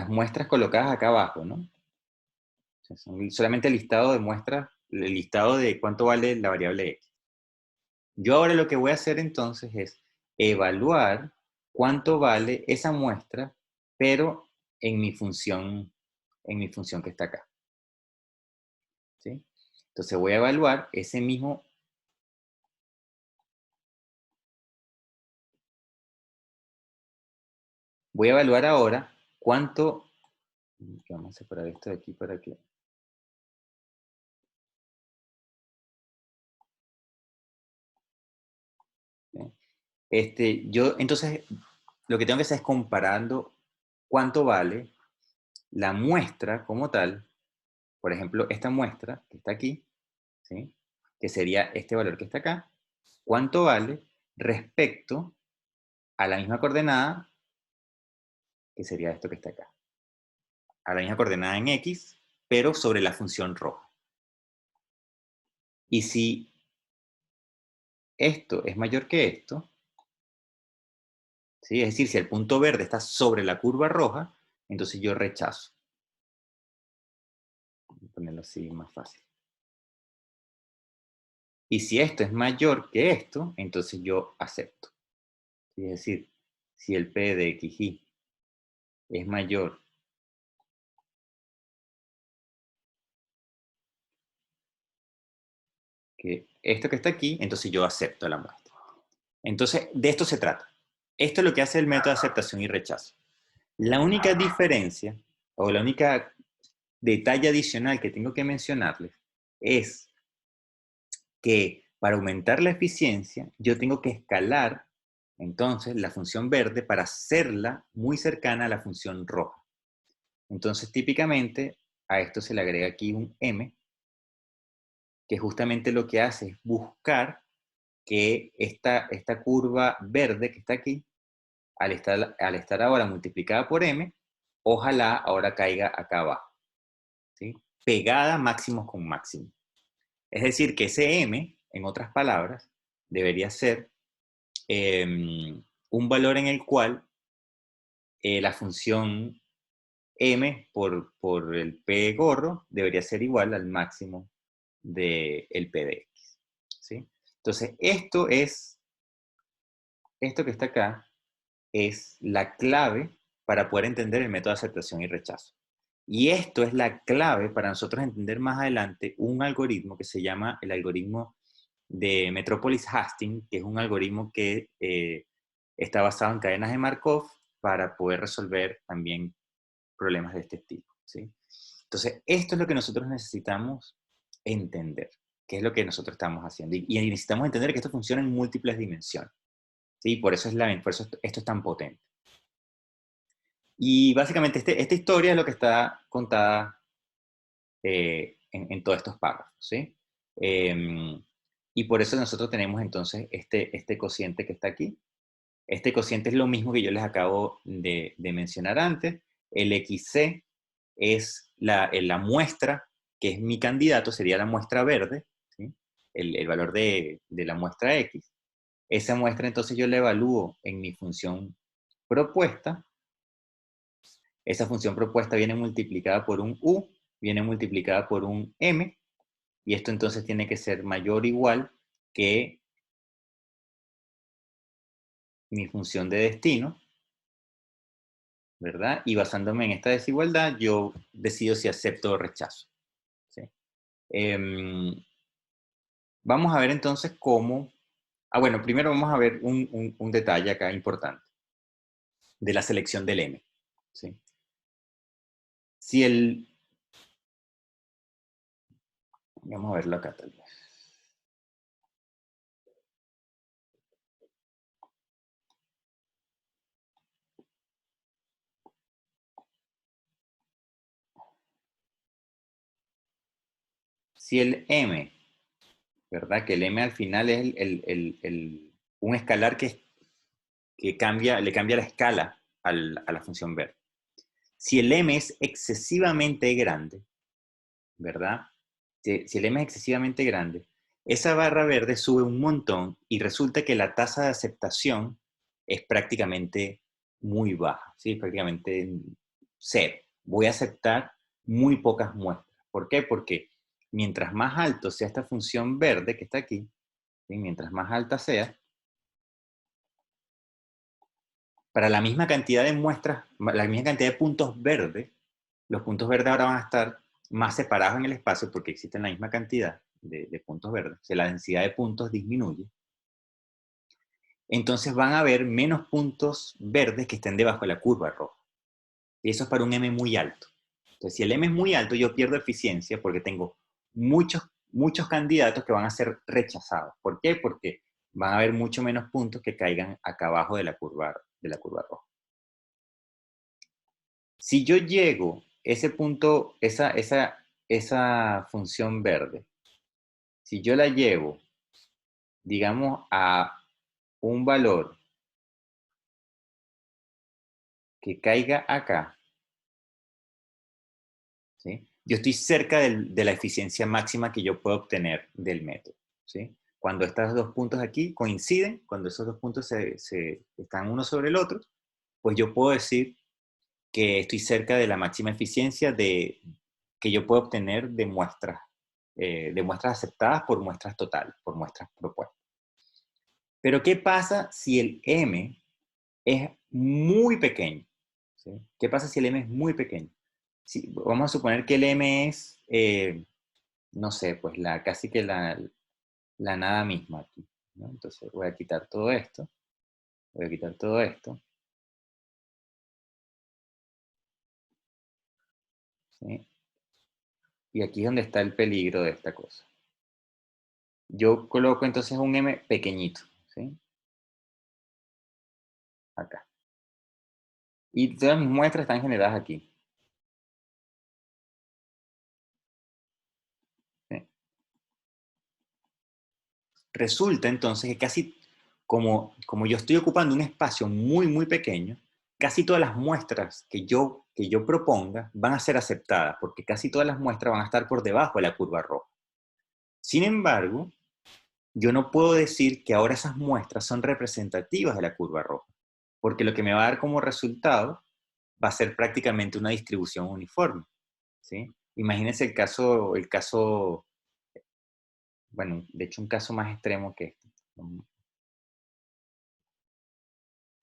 muestras colocadas acá abajo, ¿no? O sea, son solamente el listado de muestras, el listado de cuánto vale la variable x. Yo ahora lo que voy a hacer entonces es evaluar cuánto vale esa muestra, pero en mi función que está acá. ¿Sí? Entonces voy a evaluar ese mismo. Voy a evaluar ahora cuánto. Vamos a separar esto de aquí para que. Yo entonces lo que tengo que hacer es comparando cuánto vale la muestra como tal. Por ejemplo, esta muestra que está aquí, ¿sí? Que sería este valor que está acá, cuánto vale respecto a la misma coordenada, que sería esto que está acá. A la misma coordenada en x, pero sobre la función roja. Y si esto es mayor que esto, ¿sí? Es decir, si el punto verde está sobre la curva roja, entonces yo rechazo. Voy a ponerlo así más fácil. Y si esto es mayor que esto, entonces yo acepto. Es decir, si el p de xy es mayor que esto que está aquí, entonces yo acepto la muestra. Entonces, de esto se trata. Esto es lo que hace el método de aceptación y rechazo. La única diferencia, o la única detalle adicional que tengo que mencionarles, es que para aumentar la eficiencia, yo tengo que escalar entonces la función verde para hacerla muy cercana a la función roja. Entonces, típicamente, a esto se le agrega aquí un m, que justamente lo que hace es buscar que esta curva verde que está aquí, al estar ahora multiplicada por m, ojalá ahora caiga acá abajo, ¿sí? Pegada máximo con máximo. Es decir, que ese m, en otras palabras, debería ser un valor en el cual la función m por el p gorro debería ser igual al máximo del p de x, ¿sí? Entonces, esto que está acá es la clave para poder entender el método de aceptación y rechazo. Y esto es la clave para nosotros entender más adelante un algoritmo que se llama el algoritmo de Metropolis-Hastings, que es un algoritmo que está basado en cadenas de Markov para poder resolver también problemas de este tipo, ¿sí? Entonces, esto es lo que nosotros necesitamos entender, que es lo que nosotros estamos haciendo. Y necesitamos entender que esto funciona en múltiples dimensiones, ¿sí? Por eso esto es tan potente. Y básicamente esta historia es lo que está contada en todos estos párrafos, ¿sí? Y por eso nosotros tenemos entonces este cociente que está aquí. Este cociente es lo mismo que yo les acabo de mencionar antes. El XC es la muestra, que es mi candidato, sería la muestra verde, ¿sí? El valor de la muestra X. Esa muestra entonces yo la evalúo en mi función propuesta. Esa función propuesta viene multiplicada por un U, viene multiplicada por un M, y esto entonces tiene que ser mayor o igual que mi función de destino, ¿verdad? Y basándome en esta desigualdad, yo decido si acepto o rechazo, ¿sí? Vamos a ver entonces cómo... bueno, primero vamos a ver un detalle acá importante de la selección del M, ¿sí? Si el... Vamos a verlo acá tal vez. Si el M, ¿verdad? Que el M al final es un escalar que cambia, le cambia la escala a la función verde. Si el M es excesivamente grande, ¿verdad? Si el M es excesivamente grande, esa barra verde sube un montón y resulta que la tasa de aceptación es prácticamente muy baja, ¿sí? Prácticamente cero. Voy a aceptar muy pocas muestras. ¿Por qué? Porque mientras más alto sea esta función verde que está aquí, ¿sí? Mientras más alta sea, para la misma cantidad de muestras, la misma cantidad de puntos verdes, los puntos verdes ahora van a estar más separados en el espacio porque existen la misma cantidad de puntos verdes, o sea, la densidad de puntos disminuye. Entonces van a haber menos puntos verdes que estén debajo de la curva roja. Y eso es para un M muy alto. Entonces, si el M es muy alto, yo pierdo eficiencia porque tengo muchos candidatos que van a ser rechazados. ¿Por qué? Porque van a haber mucho menos puntos que caigan acá abajo de la curva roja. Si yo llego ese punto, esa función verde, si yo la llevo, digamos, a un valor que caiga acá, ¿sí? Yo estoy cerca de la eficiencia máxima que yo puedo obtener del método, ¿sí? Cuando estos dos puntos aquí coinciden, cuando esos dos puntos están uno sobre el otro, pues yo puedo decir que estoy cerca de la máxima eficiencia que yo puedo obtener de muestras aceptadas por muestras totales, por muestras propuestas. Pero ¿qué pasa si el M es muy pequeño? ¿Sí? ¿Qué pasa si el M es muy pequeño? Vamos a suponer que el M es, no sé, pues casi que la nada misma aquí, ¿no? Entonces voy a quitar todo esto, voy a quitar todo esto. ¿sí? Y aquí es donde está el peligro de esta cosa. Yo coloco entonces un M pequeñito, ¿sí? Acá. Y todas mis muestras están generadas aquí. ¿Sí? Resulta entonces que casi, como yo estoy ocupando un espacio muy, muy pequeño, casi todas las muestras que yo proponga van a ser aceptadas, porque casi todas las muestras van a estar por debajo de la curva roja. Sin embargo, yo no puedo decir que ahora esas muestras son representativas de la curva roja, porque lo que me va a dar como resultado va a ser prácticamente una distribución uniforme, ¿sí? Imagínense el caso, bueno, de hecho un caso más extremo que este.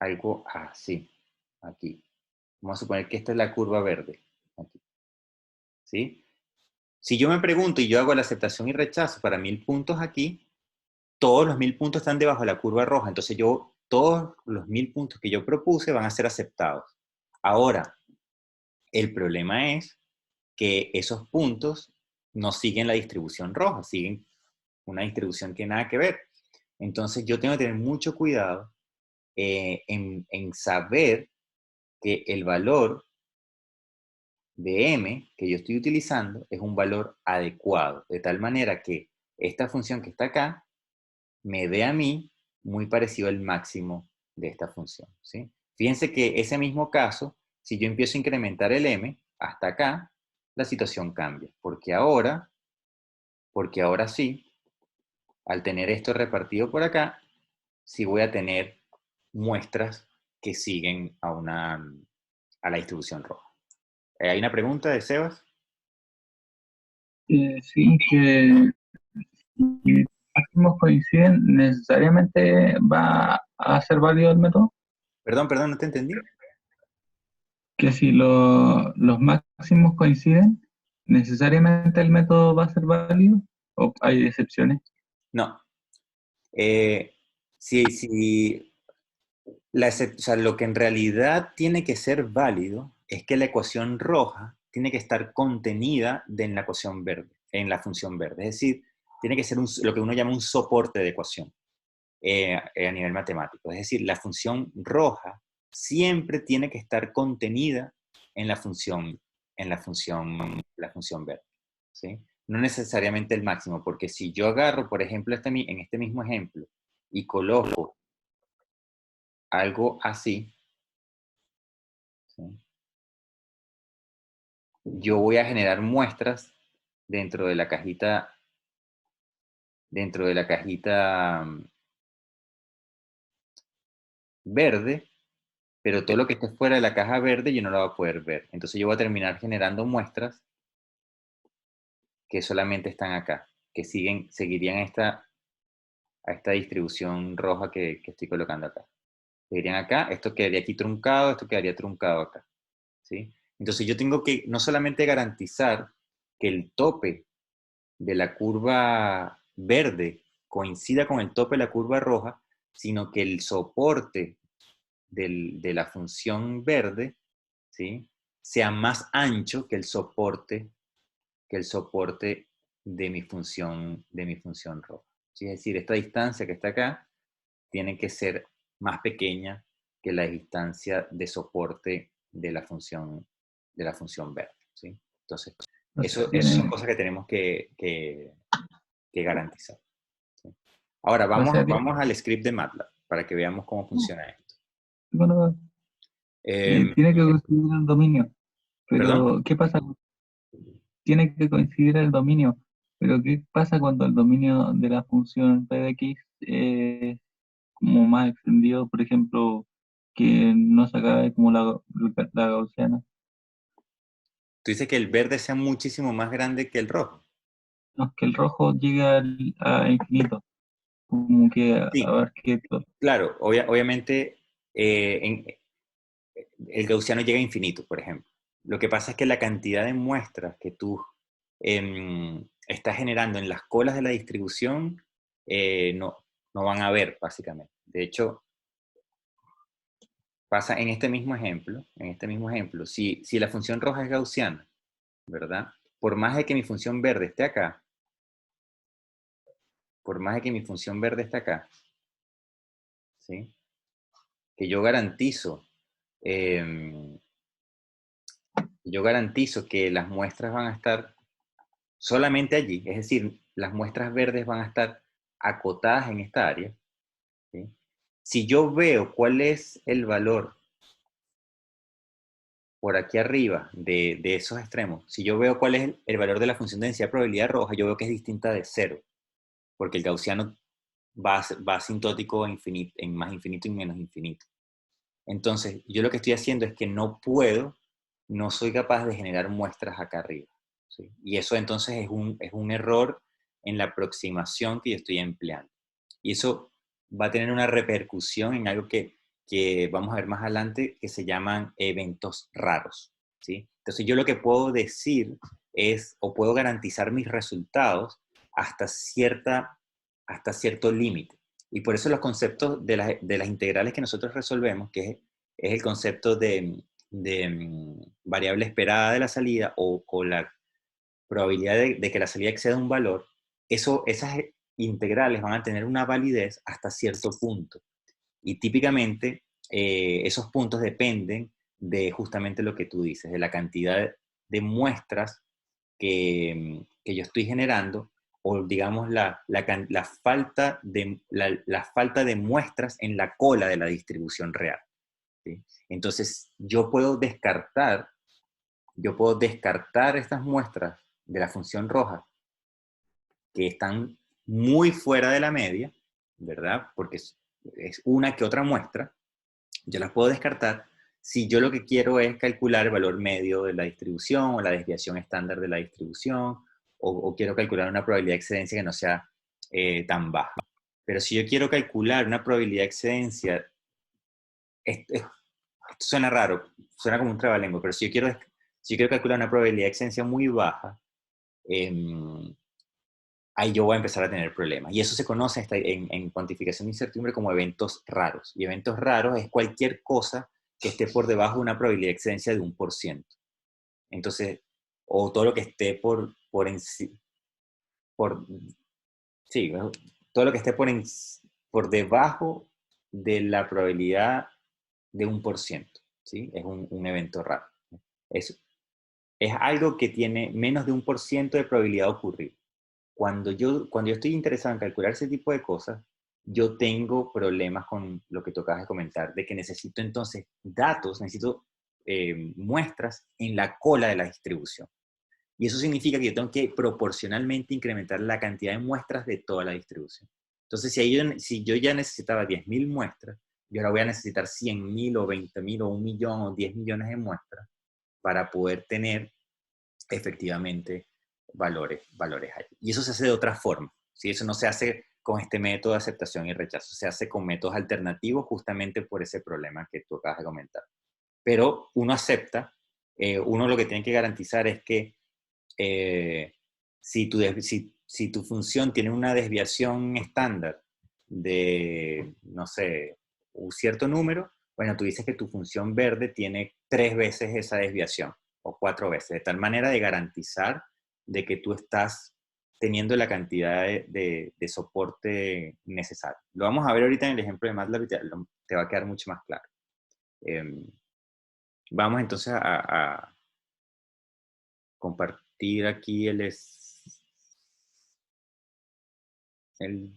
Algo así, aquí. Vamos a suponer que esta es la curva verde, aquí, ¿sí? Si yo me pregunto y yo hago la aceptación y rechazo para 1000 puntos aquí, todos los 1000 puntos están debajo de la curva roja, entonces todos los 1000 puntos que yo propuse van a ser aceptados. Ahora, el problema es que esos puntos no siguen la distribución roja, siguen una distribución que nada que ver. Entonces yo tengo que tener mucho cuidado en saber que el valor de m que yo estoy utilizando es un valor adecuado, de tal manera que esta función que está acá me dé a mí muy parecido al máximo de esta función, ¿sí? Fíjense que ese mismo caso, si yo empiezo a incrementar el m hasta acá, la situación cambia, porque ahora sí, al tener esto repartido por acá, sí voy a tener muestras que siguen a la distribución roja. ¿Hay una pregunta de Sebas? Sí, que si máximos coinciden, ¿necesariamente va a ser válido el método? Perdón, no te entendí. Que si los máximos coinciden, ¿necesariamente el método va a ser válido? ¿O hay excepciones? No. Eh, si o sea, lo que en realidad tiene que ser válido es que la ecuación roja tiene que estar contenida en la ecuación verde, en la función verde. Es decir, tiene que ser lo que uno llama un soporte de ecuación a nivel matemático. Es decir, la función roja siempre tiene que estar contenida en la función verde, ¿sí? No necesariamente el máximo, porque si yo agarro, por ejemplo, en este mismo ejemplo, y coloco algo así, ¿sí? Yo voy a generar muestras dentro de la cajita, dentro de la cajita verde, pero todo lo que esté fuera de la caja verde yo no lo voy a poder ver. Entonces yo voy a terminar generando muestras que solamente están acá, que seguirían a esta distribución roja que estoy colocando acá. Seguirían acá, esto quedaría aquí truncado, esto quedaría truncado acá, ¿sí? Entonces yo tengo que no solamente garantizar que el tope de la curva verde coincida con el tope de la curva roja, sino que el soporte de la función verde, ¿sí?, sea más ancho que el soporte de mi función roja. ¿Sí? Es decir, esta distancia que está acá tiene que ser más pequeña que la distancia de soporte de la función verde, ¿sí? Entonces, O sea, eso son cosas que tenemos que garantizar, ¿sí? Ahora, o sea, vamos al script de MATLAB para que veamos cómo funciona esto. bueno, Eh, tiene que coincidir el dominio, ¿Perdón? pero ¿qué pasa? Tiene que coincidir el dominio, pero ¿qué pasa cuando el dominio de la función p de x es como más extendido, por ejemplo, que no se acabe como la gaussiana? Tú dices que el verde sea muchísimo más grande que el rojo. No, que el rojo llega a infinito, como que Sí, abarque todo. claro, obviamente el gaussiano llega a infinito, por ejemplo. Lo que pasa es que la cantidad de muestras que tú estás generando en las colas de la distribución no van a haber, básicamente. De hecho, pasa en este mismo ejemplo, si la función roja es gaussiana ¿verdad? Por más de que mi función verde esté acá, por más de que mi función verde esté acá, ¿sí? Que yo garantizo que las muestras van a estar solamente allí, es decir, las muestras verdes van a estar acotadas en esta área, ¿sí? Si yo veo cuál es el valor por aquí arriba de esos extremos, si yo veo cuál es el valor de la función de densidad de probabilidad roja, yo veo que es distinta de cero, porque el gaussiano va asintótico en más infinito y menos infinito. Entonces, yo lo que estoy haciendo es que no soy capaz de generar muestras acá arriba, ¿sí? Y eso entonces es un error en la aproximación que yo estoy empleando. Y eso va a tener una repercusión en algo que vamos a ver más adelante, que se llaman eventos raros, ¿sí? Entonces, yo lo que puedo decir es, o puedo garantizar mis resultados hasta cierto límite. Y por eso los conceptos de las integrales que nosotros resolvemos, que es el concepto de variable esperada de la salida o la probabilidad de que la salida exceda un valor, esas integrales van a tener una validez hasta cierto punto. Y típicamente esos puntos dependen de justamente lo que tú dices, de la cantidad de muestras que yo estoy generando, o digamos la falta de muestras en la cola de la distribución real, ¿sí? Entonces, yo puedo descartar estas muestras de la función roja que están muy fuera de la media, ¿verdad? Porque es una que otra muestra, yo las puedo descartar si yo lo que quiero es calcular el valor medio de la distribución o la desviación estándar de la distribución, o quiero calcular una probabilidad de excedencia que no sea tan baja. Pero si yo quiero calcular una probabilidad de excedencia, esto suena raro, suena como un trabalengua, pero si yo quiero calcular una probabilidad de excedencia muy baja, ahí yo voy a empezar a tener problemas. Y eso se conoce en cuantificación de incertidumbre como eventos raros. Y eventos raros es cualquier cosa que esté por debajo de una probabilidad de excedencia de 1%. Entonces, o todo lo que esté por sí, todo lo que esté por debajo de la probabilidad de 1%, ¿sí? Es un evento raro. Es algo que tiene menos de 1% de probabilidad de ocurrir. Cuando yo estoy interesado en calcular ese tipo de cosas, yo tengo problemas con lo que tú acabas de comentar, de que necesito entonces datos, necesito muestras en la cola de la distribución. Y eso significa que yo tengo que proporcionalmente incrementar la cantidad de muestras de toda la distribución. Entonces, si yo ya necesitaba 10.000 muestras, yo ahora voy a necesitar 100.000 o 20.000 o 1.000.000 o 10 millones de muestras para poder tener efectivamente valores allí. Y eso se hace de otra forma, ¿sí? Eso no se hace con este método de aceptación y rechazo, se hace con métodos alternativos justamente por ese problema que tú acabas de comentar. Pero uno acepta, uno lo que tiene que garantizar es que si tu función tiene una desviación estándar de, no sé, un cierto número, bueno, tú dices que tu función verde tiene 3 veces esa desviación o 4 veces, de tal manera de garantizar de que tú estás teniendo la cantidad de soporte necesario. Lo vamos a ver ahorita en el ejemplo de MATLAB y te va a quedar mucho más claro. Vamos entonces a compartir aquí el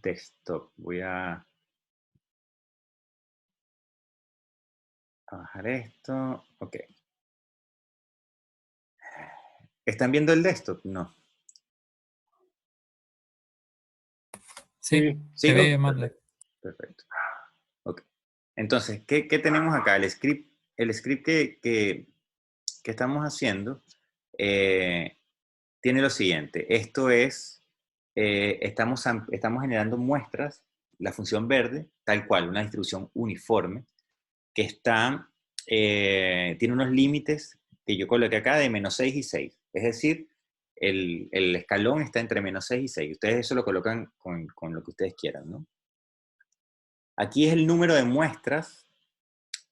desktop. Voy a bajar esto. Ok. ¿Están viendo el desktop? No. Sí, Sí, se ve Ok, más. perfecto. Ok. Entonces, ¿qué tenemos acá? El script que estamos haciendo tiene lo siguiente. Esto es, estamos generando muestras, la función verde, tal cual, una distribución uniforme, que tiene unos límites que yo coloqué acá de -6 y 6. Es decir, el escalón está entre -6 y 6. Ustedes eso lo colocan con lo que ustedes quieran, ¿no? Aquí es el número de muestras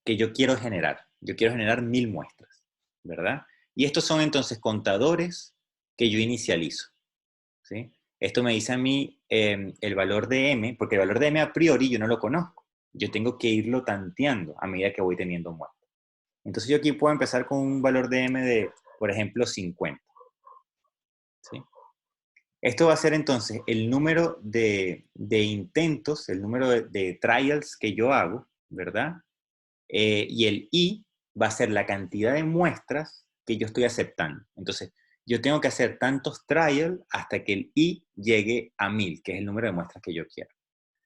que yo quiero generar. Yo quiero generar 1000 muestras, ¿verdad? Y estos son entonces contadores que yo inicializo, ¿sí? Esto me dice a mí el valor de m, porque el valor de m a priori yo no lo conozco. Yo tengo que irlo tanteando a medida que voy teniendo muestras. Entonces yo aquí puedo empezar con un valor de m de, por ejemplo, 50. ¿Sí? Esto va a ser entonces el número de intentos, el número de trials que yo hago, ¿verdad? Y el i va a ser la cantidad de muestras que yo estoy aceptando. Entonces, yo tengo que hacer tantos trials hasta que el i llegue a 1000, que es el número de muestras que yo quiero.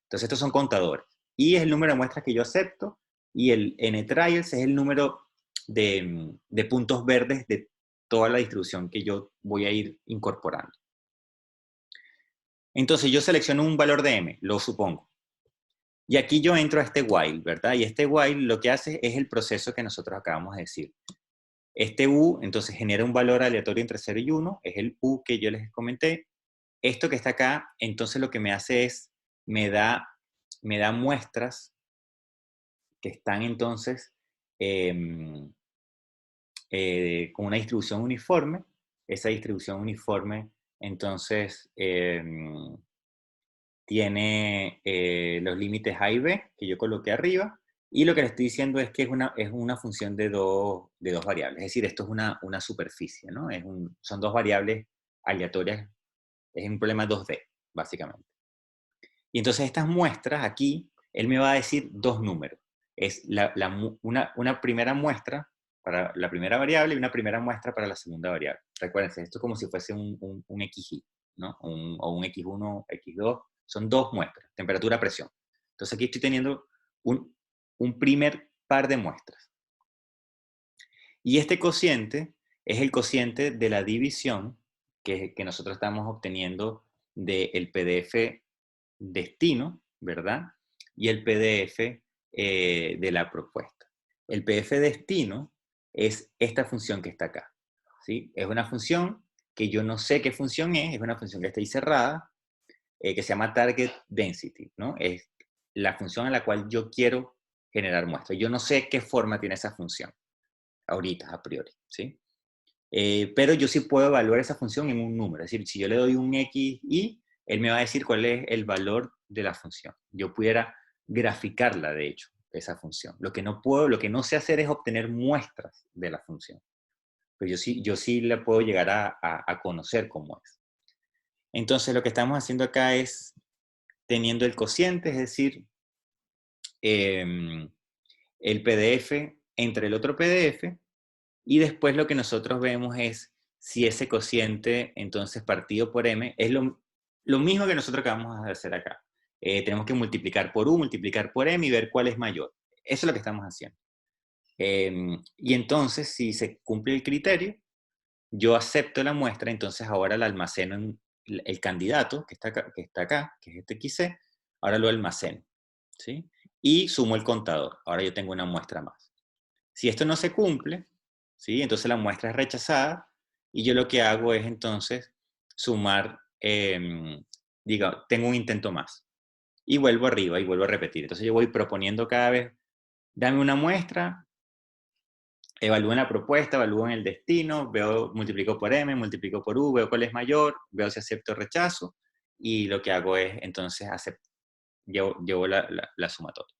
Entonces, estos son contadores. I es el número de muestras que yo acepto y el n trials es el número de puntos verdes de toda la distribución que yo voy a ir incorporando. Entonces, yo selecciono un valor de m, lo supongo. Y aquí yo entro a este while, ¿verdad? Y este while lo que hace es el proceso que nosotros acabamos de decir. Este u, entonces, genera un valor aleatorio entre 0 y 1, es el u que yo les comenté. Esto que está acá, entonces lo que me hace es, me da muestras que están entonces con una distribución uniforme. Esa distribución uniforme, entonces, tiene los límites A y B, que yo coloqué arriba, y lo que le estoy diciendo es que es una función de dos variables. Es decir, esto es una superficie, ¿no? Son dos variables aleatorias. Es un problema 2D, básicamente. Y entonces estas muestras aquí, él me va a decir dos números. Es una primera muestra para la primera variable y una primera muestra para la segunda variable. Recuérdense, esto es como si fuese un XY, ¿no? O un X1, X2. Son dos muestras, temperatura, presión. Entonces aquí estoy teniendo un primer par de muestras. Y este cociente es el cociente de la división que nosotros estamos obteniendo del PDF destino, ¿verdad? Y el PDF de la propuesta. El PDF destino es esta función que está acá, ¿sí? Es una función que yo no sé qué función es una función que está ahí cerrada, que se llama target density, ¿no? Es la función a la cual yo quiero generar muestras. Yo no sé qué forma tiene esa función, ahorita, a priori, ¿sí? Pero yo sí puedo evaluar esa función en un número. Es decir, si yo le doy un XY, él me va a decir cuál es el valor de la función. Yo pudiera graficarla, de hecho, esa función. Lo que no sé hacer es obtener muestras de la función. Pero yo sí la puedo llegar a conocer cómo es. Entonces, lo que estamos haciendo acá es teniendo el cociente, es decir, el PDF entre el otro PDF, y después lo que nosotros vemos es si ese cociente, entonces partido por m, es lo mismo que nosotros acabamos de hacer acá. Tenemos que multiplicar por u, multiplicar por m y ver cuál es mayor. Eso es lo que estamos haciendo. Y entonces, si se cumple el criterio, yo acepto la muestra, entonces ahora la almaceno en el candidato que está acá, que es este XC, ahora lo almaceno, ¿sí? Y sumo el contador. Ahora yo tengo una muestra más. Si esto no se cumple, ¿sí? Entonces la muestra es rechazada y yo lo que hago es entonces sumar, tengo un intento más. Y vuelvo arriba y vuelvo a repetir. Entonces yo voy proponiendo cada vez, dame una muestra, evalúo en la propuesta, evalúo en el destino, veo, multiplico por m, multiplico por u, veo cuál es mayor, veo si acepto o rechazo, y lo que hago es entonces llevo la sumatoria.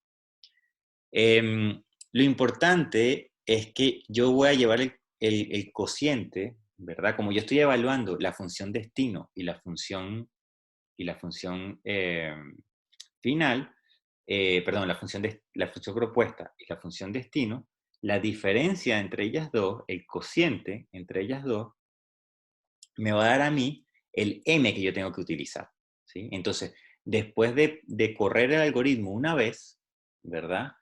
Lo importante es que yo voy a llevar el cociente, ¿verdad? Como yo estoy evaluando la función destino y la función final, perdón, la función propuesta y la función destino, la diferencia entre ellas dos, el cociente entre ellas dos, me va a dar a mí el m que yo tengo que utilizar, ¿sí? Entonces, después de correr el algoritmo una vez, ¿verdad?,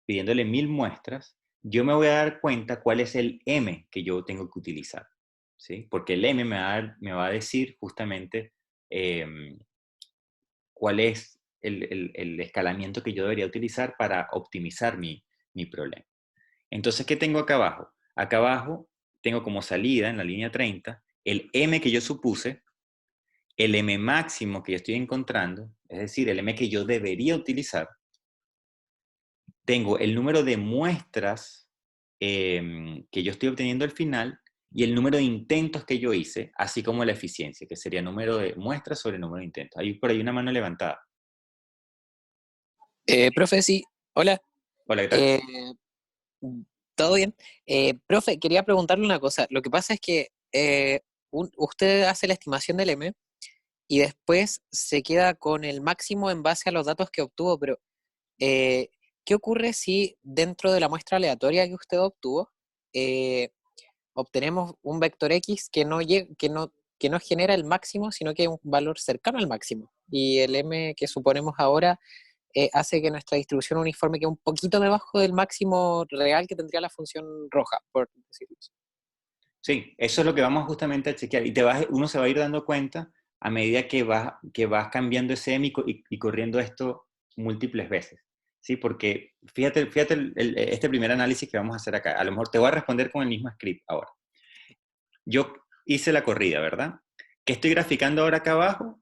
pidiéndole 1000 muestras, yo me voy a dar cuenta cuál es el m que yo tengo que utilizar, ¿sí? Porque el m me va a decir justamente cuál es el escalamiento que yo debería utilizar para optimizar mi problema. Entonces, ¿qué tengo acá abajo? Acá abajo tengo como salida, en la línea 30, el m que yo supuse, el m máximo que yo estoy encontrando, es decir, el m que yo debería utilizar. Tengo el número de muestras que yo estoy obteniendo al final y el número de intentos que yo hice, así como la eficiencia, que sería número de muestras sobre número de intentos. Hay por ahí una mano levantada. Profe, sí. Hola. Hola, ¿qué tal? Eh, ¿Todo bien? Profe, quería preguntarle una cosa. Lo que pasa es que usted hace la estimación del M y después se queda con el máximo en base a los datos que obtuvo, pero eh, ¿qué ocurre si dentro de la muestra aleatoria que usted obtuvo eh, obtenemos un vector X que no genera el máximo, sino que es un valor cercano al máximo? Y el M que suponemos ahora hace que nuestra distribución uniforme quede un poquito debajo del máximo real que tendría la función roja, por decirlo así. Sí, eso es lo que vamos justamente a chequear. Y uno se va a ir dando cuenta a medida que vas cambiando ese M y corriendo esto múltiples veces. ¿Sí? Porque fíjate este primer análisis que vamos a hacer acá. A lo mejor te voy a responder con el mismo script ahora. Yo hice la corrida, ¿verdad? ¿Qué estoy graficando ahora acá abajo?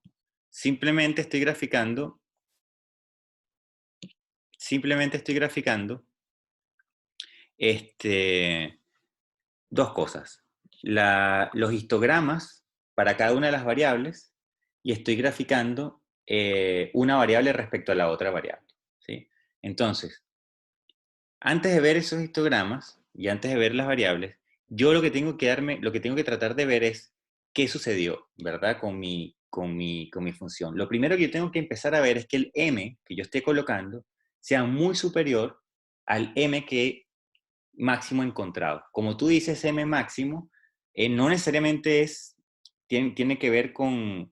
Simplemente estoy graficando dos cosas. Los histogramas para cada una de las variables y estoy graficando una variable respecto a la otra variable. ¿Sí? Entonces, antes de ver esos histogramas y antes de ver las variables, yo lo que tengo que tratar de ver es qué sucedió, ¿verdad? Con mi función. Lo primero que yo tengo que empezar a ver es que el m que yo esté colocando sea muy superior al m que máximo encontrado. Como tú dices, m máximo, no necesariamente tiene que ver con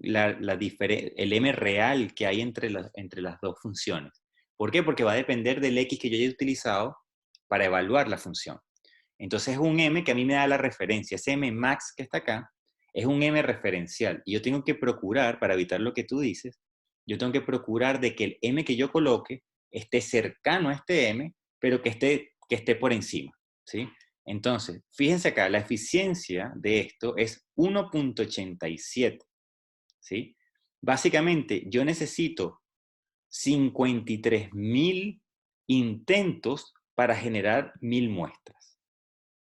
el m real que hay entre las dos funciones. ¿Por qué? Porque va a depender del x que yo haya utilizado para evaluar la función. Entonces es un m que a mí me da la referencia. Ese m max que está acá es un m referencial. Y yo tengo que procurar, para evitar lo que tú dices, yo tengo que procurar de que el m que yo coloque esté cercano a este m, pero que esté por encima, ¿sí? Entonces, fíjense acá, la eficiencia de esto es 1.87, ¿sí? Básicamente, yo necesito 53.000 intentos para generar 1.000 muestras,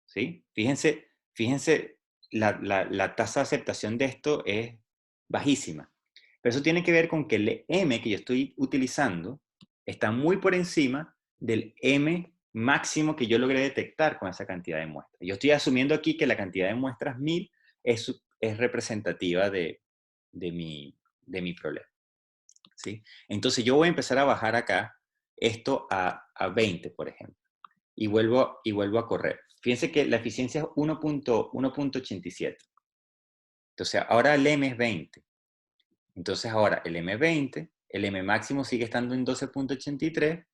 ¿sí? Fíjense la tasa de aceptación de esto es bajísima. Pero eso tiene que ver con que el M que yo estoy utilizando está muy por encima del M máximo que yo logré detectar con esa cantidad de muestras. Yo estoy asumiendo aquí que la cantidad de muestras 1.000 es representativa de mi problema, ¿sí? Entonces yo voy a empezar a bajar acá esto a 20, por ejemplo, y vuelvo a correr. Fíjense que la eficiencia es 1.87. Entonces ahora el M es 20. Entonces ahora el M es 20, el M máximo sigue estando en 12.83,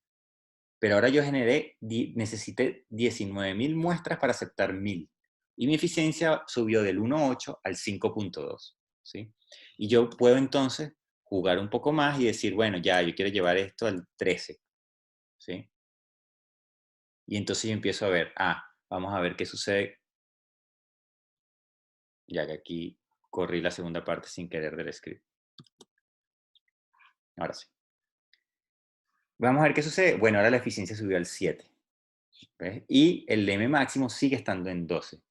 pero ahora yo necesité 19.000 muestras para aceptar 1.000. Y mi eficiencia subió del 1.8 al 5.2. ¿Sí? Y yo puedo entonces jugar un poco más y decir, bueno, ya, yo quiero llevar esto al 13. ¿Sí? Y entonces yo empiezo a ver, vamos a ver qué sucede. Ya que aquí corrí la segunda parte sin querer del script. Ahora sí. Vamos a ver qué sucede. Bueno, ahora la eficiencia subió al 7. ¿Ves? Y el M máximo sigue estando en 12.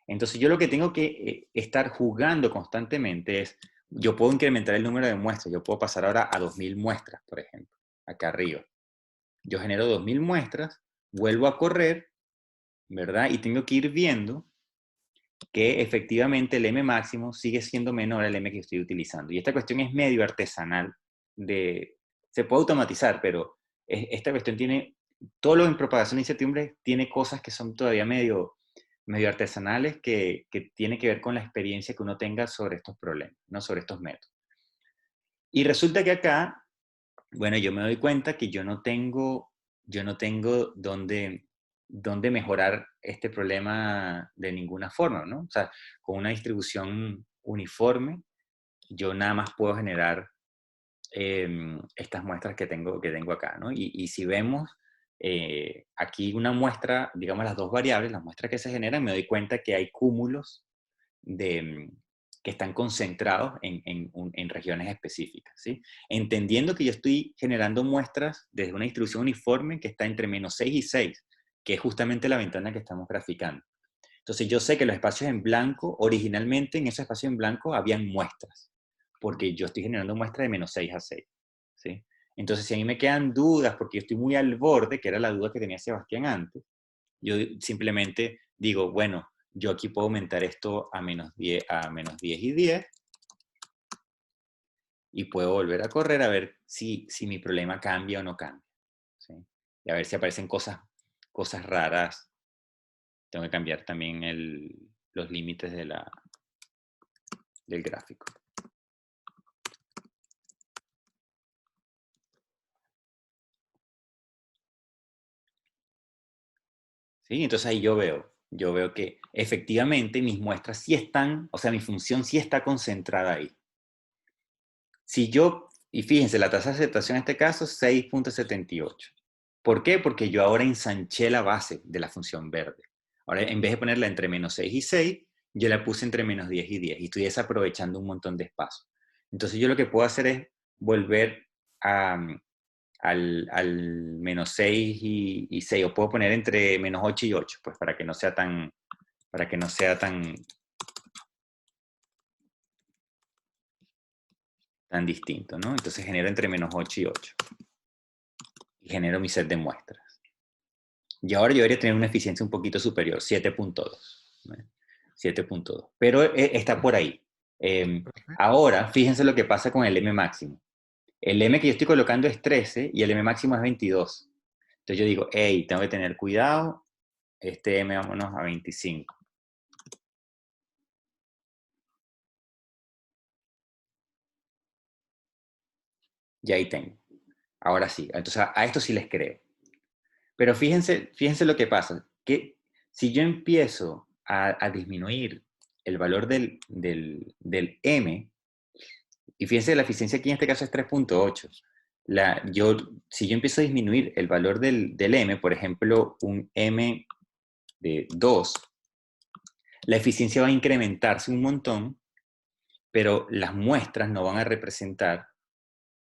Entonces yo lo que tengo que estar jugando constantemente es, yo puedo incrementar el número de muestras, yo puedo pasar ahora a 2.000 muestras, por ejemplo, acá arriba. Yo genero 2.000 muestras, vuelvo a correr, ¿verdad? Y tengo que ir viendo que efectivamente el M máximo sigue siendo menor al M que estoy utilizando. Y esta cuestión es medio artesanal, se puede automatizar, pero esta cuestión todo lo en propagación de incertidumbre tiene cosas que son todavía medio artesanales que tiene que ver con la experiencia que uno tenga sobre estos problemas, ¿no? Sobre estos métodos. Y resulta que acá, bueno, yo me doy cuenta que yo no tengo dónde mejorar este problema de ninguna forma, ¿no? O sea, con una distribución uniforme, yo nada más puedo generar estas muestras que tengo acá, ¿no? Y si vemos aquí una muestra, digamos las dos variables, las muestras que se generan, me doy cuenta que hay cúmulos que están concentrados en regiones específicas, ¿sí? Entendiendo que yo estoy generando muestras desde una distribución uniforme que está entre -6 y 6, que es justamente la ventana que estamos graficando. Entonces yo sé que los espacios en blanco, originalmente en esos espacios en blanco habían muestras, porque yo estoy generando muestras de menos 6 a 6. ¿Sí? Entonces si a mí me quedan dudas, porque yo estoy muy al borde, que era la duda que tenía Sebastián antes, yo simplemente digo, bueno, yo aquí puedo aumentar esto a menos 10 y 10, y puedo volver a correr a ver si mi problema cambia o no cambia. ¿Sí? Y a ver si aparecen cosas raras. Tengo que cambiar también los límites del gráfico. ¿Sí? Entonces ahí yo veo que efectivamente mis muestras sí están, o sea, mi función sí está concentrada ahí. Si yo, y fíjense, la tasa de aceptación en este caso es 6.78. ¿Por qué? Porque yo ahora ensanché la base de la función verde. Ahora, en vez de ponerla entre menos 6 y 6, yo la puse entre menos 10 y 10, y estoy desaprovechando un montón de espacio. Entonces yo lo que puedo hacer es volver al menos 6 y 6, o puedo poner entre menos 8 y 8, pues para que no sea tan distinto, ¿no? Entonces genero entre menos 8 y 8. Y genero mi set de muestras. Y ahora yo debería tener una eficiencia un poquito superior, 7.2. 7.2. Pero está por ahí. Ahora, fíjense lo que pasa con el M máximo. El M que yo estoy colocando es 13 y el M máximo es 22. Entonces yo digo, hey, tengo que tener cuidado. Este M vámonos a 25. Y ahí tengo. Ahora sí. Entonces a esto sí les creo. Pero fíjense lo que pasa. Que si yo empiezo a disminuir el valor del M, y fíjense, la eficiencia aquí en este caso es 3.8. Si yo empiezo a disminuir el valor del M, por ejemplo, un M de 2, la eficiencia va a incrementarse un montón, pero las muestras no van a representar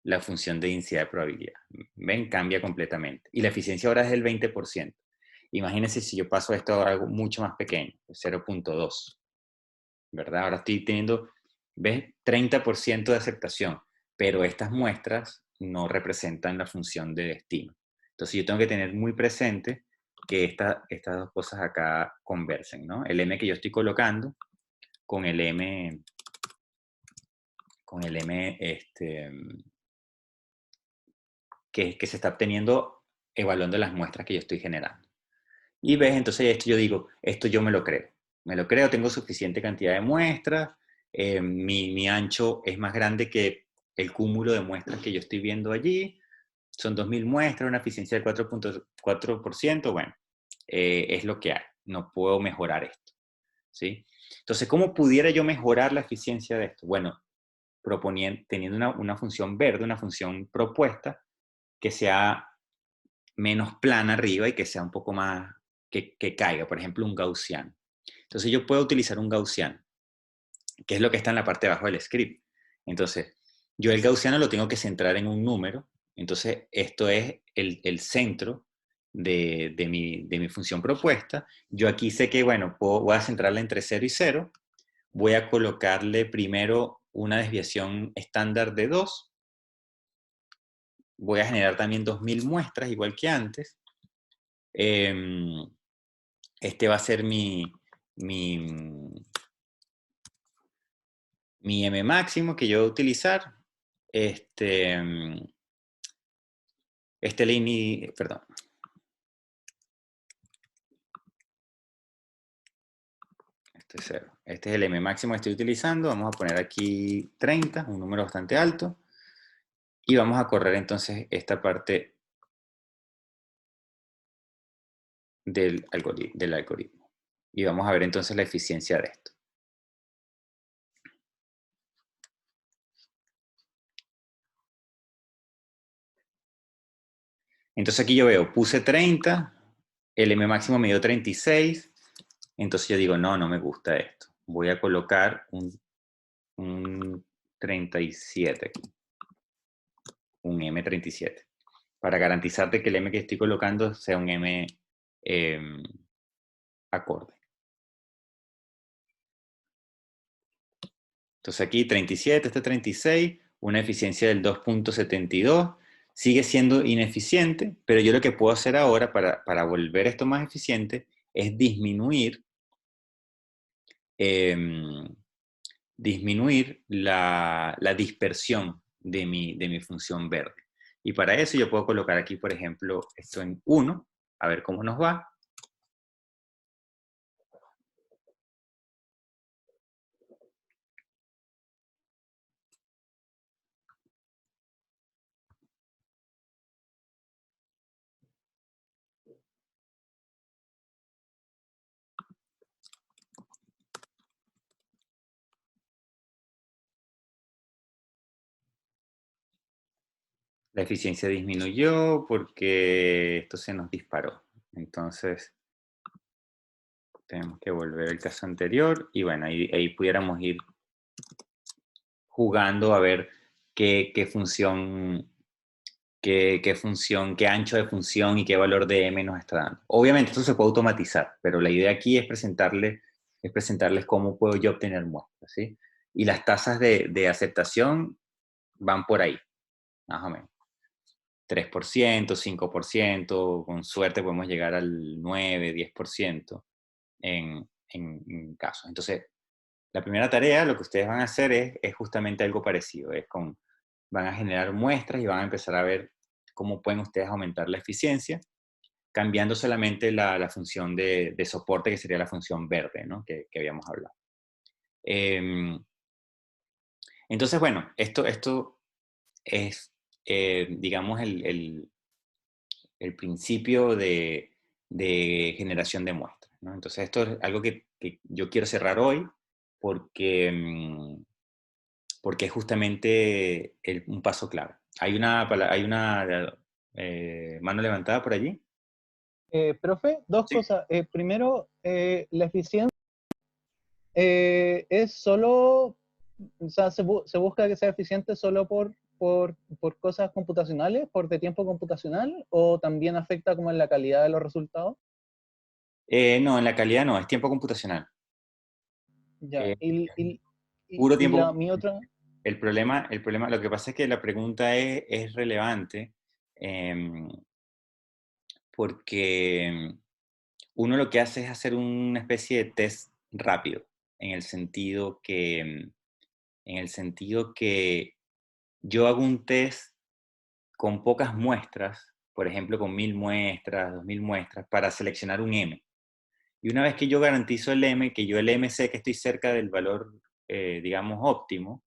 la función de densidad de probabilidad. ¿Ven? Cambia completamente. Y la eficiencia ahora es del 20%. Imagínense si yo paso esto a algo mucho más pequeño, 0.2. ¿Verdad? Ahora estoy teniendo, ¿ves? 30% de aceptación, pero estas muestras no representan la función de destino. Entonces yo tengo que tener muy presente que estas dos cosas acá conversen, ¿no? El M que yo estoy colocando con el M que se está obteniendo evaluando las muestras que yo estoy generando. Y ves, entonces esto yo digo, esto yo me lo creo, tengo suficiente cantidad de muestras, mi ancho es más grande que el cúmulo de muestras que yo estoy viendo allí, son 2.000 muestras, una eficiencia del 4.4%, bueno, es lo que hay, no puedo mejorar esto, ¿sí? Entonces, ¿cómo pudiera yo mejorar la eficiencia de esto? Bueno, teniendo una función verde, una función propuesta, que sea menos plana arriba y que sea un poco más, que caiga, por ejemplo, un gaussiano. Entonces yo puedo utilizar un gaussiano, que es lo que está en la parte de abajo del script. Entonces, yo el gaussiano lo tengo que centrar en un número, entonces esto es el centro de mi función propuesta. Yo aquí sé que, bueno, voy a centrarla entre 0 y 0, voy a colocarle primero una desviación estándar de 2, voy a generar también 2.000 muestras, igual que antes. Este va a ser mi M máximo que yo voy a utilizar. Perdón. Este es 0. Este es el M máximo que estoy utilizando. Vamos a poner aquí 30, un número bastante alto. Y vamos a correr entonces esta parte del algoritmo. Y vamos a ver entonces la eficiencia de esto. Entonces aquí yo veo, puse 30, el M máximo me dio 36, entonces yo digo, no me gusta esto. Voy a colocar un 37 aquí, un M37, para garantizar que el M que estoy colocando sea un M acorde. Entonces aquí 37, este 36, una eficiencia del 2.72, sigue siendo ineficiente, pero yo lo que puedo hacer ahora para volver esto más eficiente es disminuir la dispersión de mi función verde. Y para eso yo puedo colocar aquí, por ejemplo, esto en 1, a ver cómo nos va. La eficiencia disminuyó porque esto se nos disparó. Entonces, tenemos que volver al caso anterior y bueno, ahí pudiéramos ir jugando a ver qué función, qué ancho de función y qué valor de m nos está dando. Obviamente esto se puede automatizar, pero la idea aquí es presentarles cómo puedo yo obtener muestras, ¿sí? Y las tasas de aceptación van por ahí, más o menos. 3%, 5%, con suerte podemos llegar al 9, 10% en casos. Entonces, la primera tarea, lo que ustedes van a hacer es justamente algo parecido, van a generar muestras y van a empezar a ver cómo pueden ustedes aumentar la eficiencia, cambiando solamente la función de soporte, que sería la función verde, ¿no? que habíamos hablado. Entonces, bueno, esto es, digamos, el principio de generación de muestras, ¿no? Entonces, esto es algo que yo quiero cerrar hoy porque, porque es justamente un paso clave. Hay una mano levantada por allí. Profe, dos Sí. cosas. Primero, la eficiencia es solo, o sea, se busca que sea eficiente solo por cosas computacionales, por de tiempo computacional, o también afecta como en la calidad de los resultados. No, en la calidad no, es tiempo computacional. Ya, Puro tiempo. mi otra... El problema, lo que pasa es que la pregunta es relevante porque uno lo que hace es hacer una especie de test rápido, en el sentido que yo hago un test con pocas muestras, por ejemplo, con 1000 muestras, 2000 muestras, para seleccionar un M. Y una vez que yo garantizo el M, que yo el M sé que estoy cerca del valor, digamos, óptimo,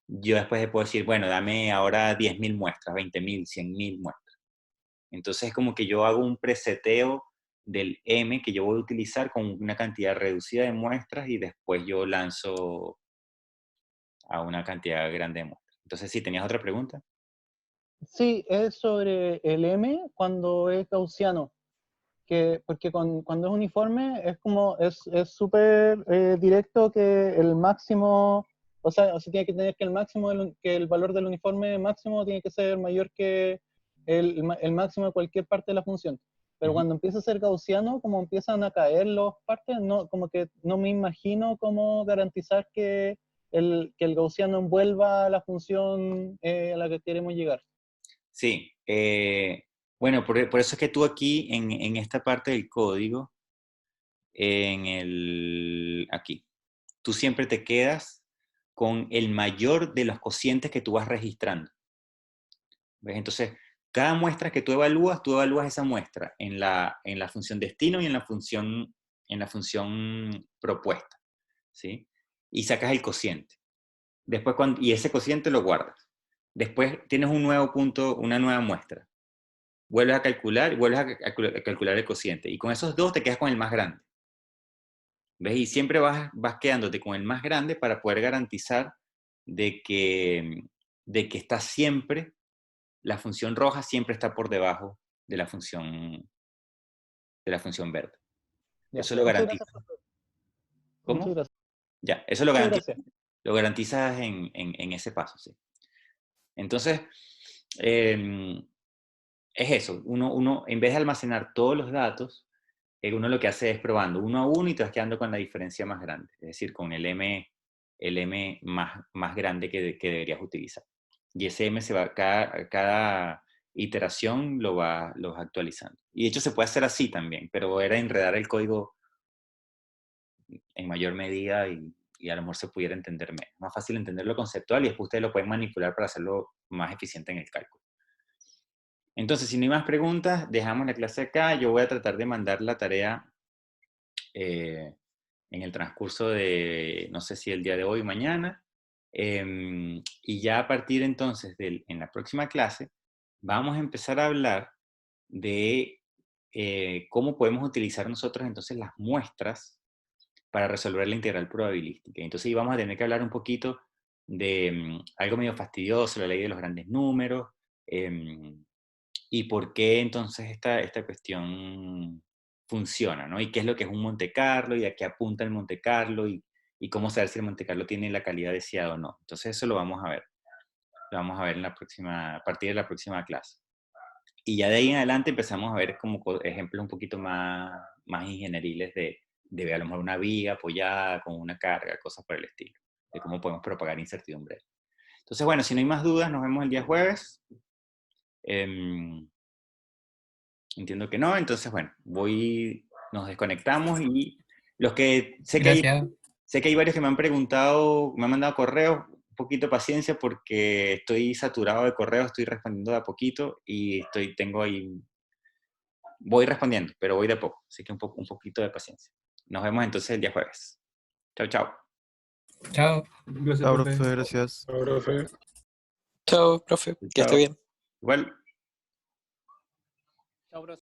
yo después puedo decir, bueno, dame ahora 10.000 muestras, 20.000, 100.000 muestras. Entonces es como que yo hago un preseteo del M que yo voy a utilizar con una cantidad reducida de muestras y después yo lanzo a una cantidad grande de muestras. Entonces, ¿sí tenías otra pregunta? Sí, es sobre el M cuando es gaussiano. Porque cuando es uniforme es como, es súper directo que el máximo, o sea, tiene que tener que el máximo, que el valor del uniforme máximo tiene que ser mayor que el máximo de cualquier parte de la función. Pero cuando empieza a ser gaussiano, como empiezan a caer las partes, no, como que no me imagino cómo garantizar que el gaussiano envuelva la función a la que queremos llegar. Sí. Bueno, por eso es que tú aquí, en esta parte del código, aquí, tú siempre te quedas con el mayor de los cocientes que tú vas registrando. ¿Ves? Entonces, cada muestra que tú evalúas esa muestra en la función destino y en la función propuesta, ¿sí? Y sacas el cociente. Después, y ese cociente lo guardas. Después tienes un nuevo punto, una nueva muestra. Vuelves a calcular y vuelves a calcular el cociente. Y con esos dos te quedas con el más grande. ¿Ves? Y siempre vas quedándote con el más grande para poder garantizar de que está siempre, la función roja siempre está por debajo de la función verde. Ya. Eso lo Muchas garantiza. gracias, profesor. Muchas ¿Cómo? gracias. Ya, eso Muchas gracias. lo garantizas en ese paso, ¿sí? Entonces, es eso. Uno, en vez de almacenar todos los datos, uno lo que hace es probando uno a uno y te vas quedando con la diferencia más grande. Es decir, con el M el M más grande que deberías utilizar. Y ese M se va, cada iteración lo vas actualizando. Y de hecho se puede hacer así también, pero era enredar el código en mayor medida y a lo mejor se pudiera entender menos. Más fácil entender lo conceptual y después ustedes lo pueden manipular para hacerlo más eficiente en el cálculo. Entonces, si no hay más preguntas, dejamos la clase acá. Yo voy a tratar de mandar la tarea en el transcurso de, no sé si el día de hoy o mañana. Y ya a partir entonces, en la próxima clase, vamos a empezar a hablar de cómo podemos utilizar nosotros entonces las muestras para resolver la integral probabilística. Entonces íbamos a tener que hablar un poquito de algo medio fastidioso, la ley de los grandes números, y por qué entonces esta cuestión funciona, ¿no? Y qué es lo que es un Monte Carlo, y a qué apunta el Monte Carlo, y cómo saber si el Monte Carlo tiene la calidad deseada o no. Entonces eso lo vamos a ver. Lo vamos a ver a partir de la próxima clase. Y ya de ahí en adelante empezamos a ver como ejemplos un poquito más ingenieriles de a lo mejor una viga apoyada con una carga, cosas por el estilo, de cómo podemos propagar incertidumbre. Entonces, bueno, si no hay más dudas, nos vemos el día jueves. Entiendo que no, entonces, bueno, nos desconectamos y los que sé que hay varios que me han preguntado, me han mandado correos, un poquito de paciencia porque estoy saturado de correos, estoy respondiendo de a poquito y voy respondiendo, pero voy de a poco, así que un poquito de paciencia. Nos vemos entonces el día jueves. Chao, chao. Chao. Gracias, Chao, profe. profe, gracias. Chao, profe. Chao, profe. Que esté Chao. bien. Igual. Chao, profe.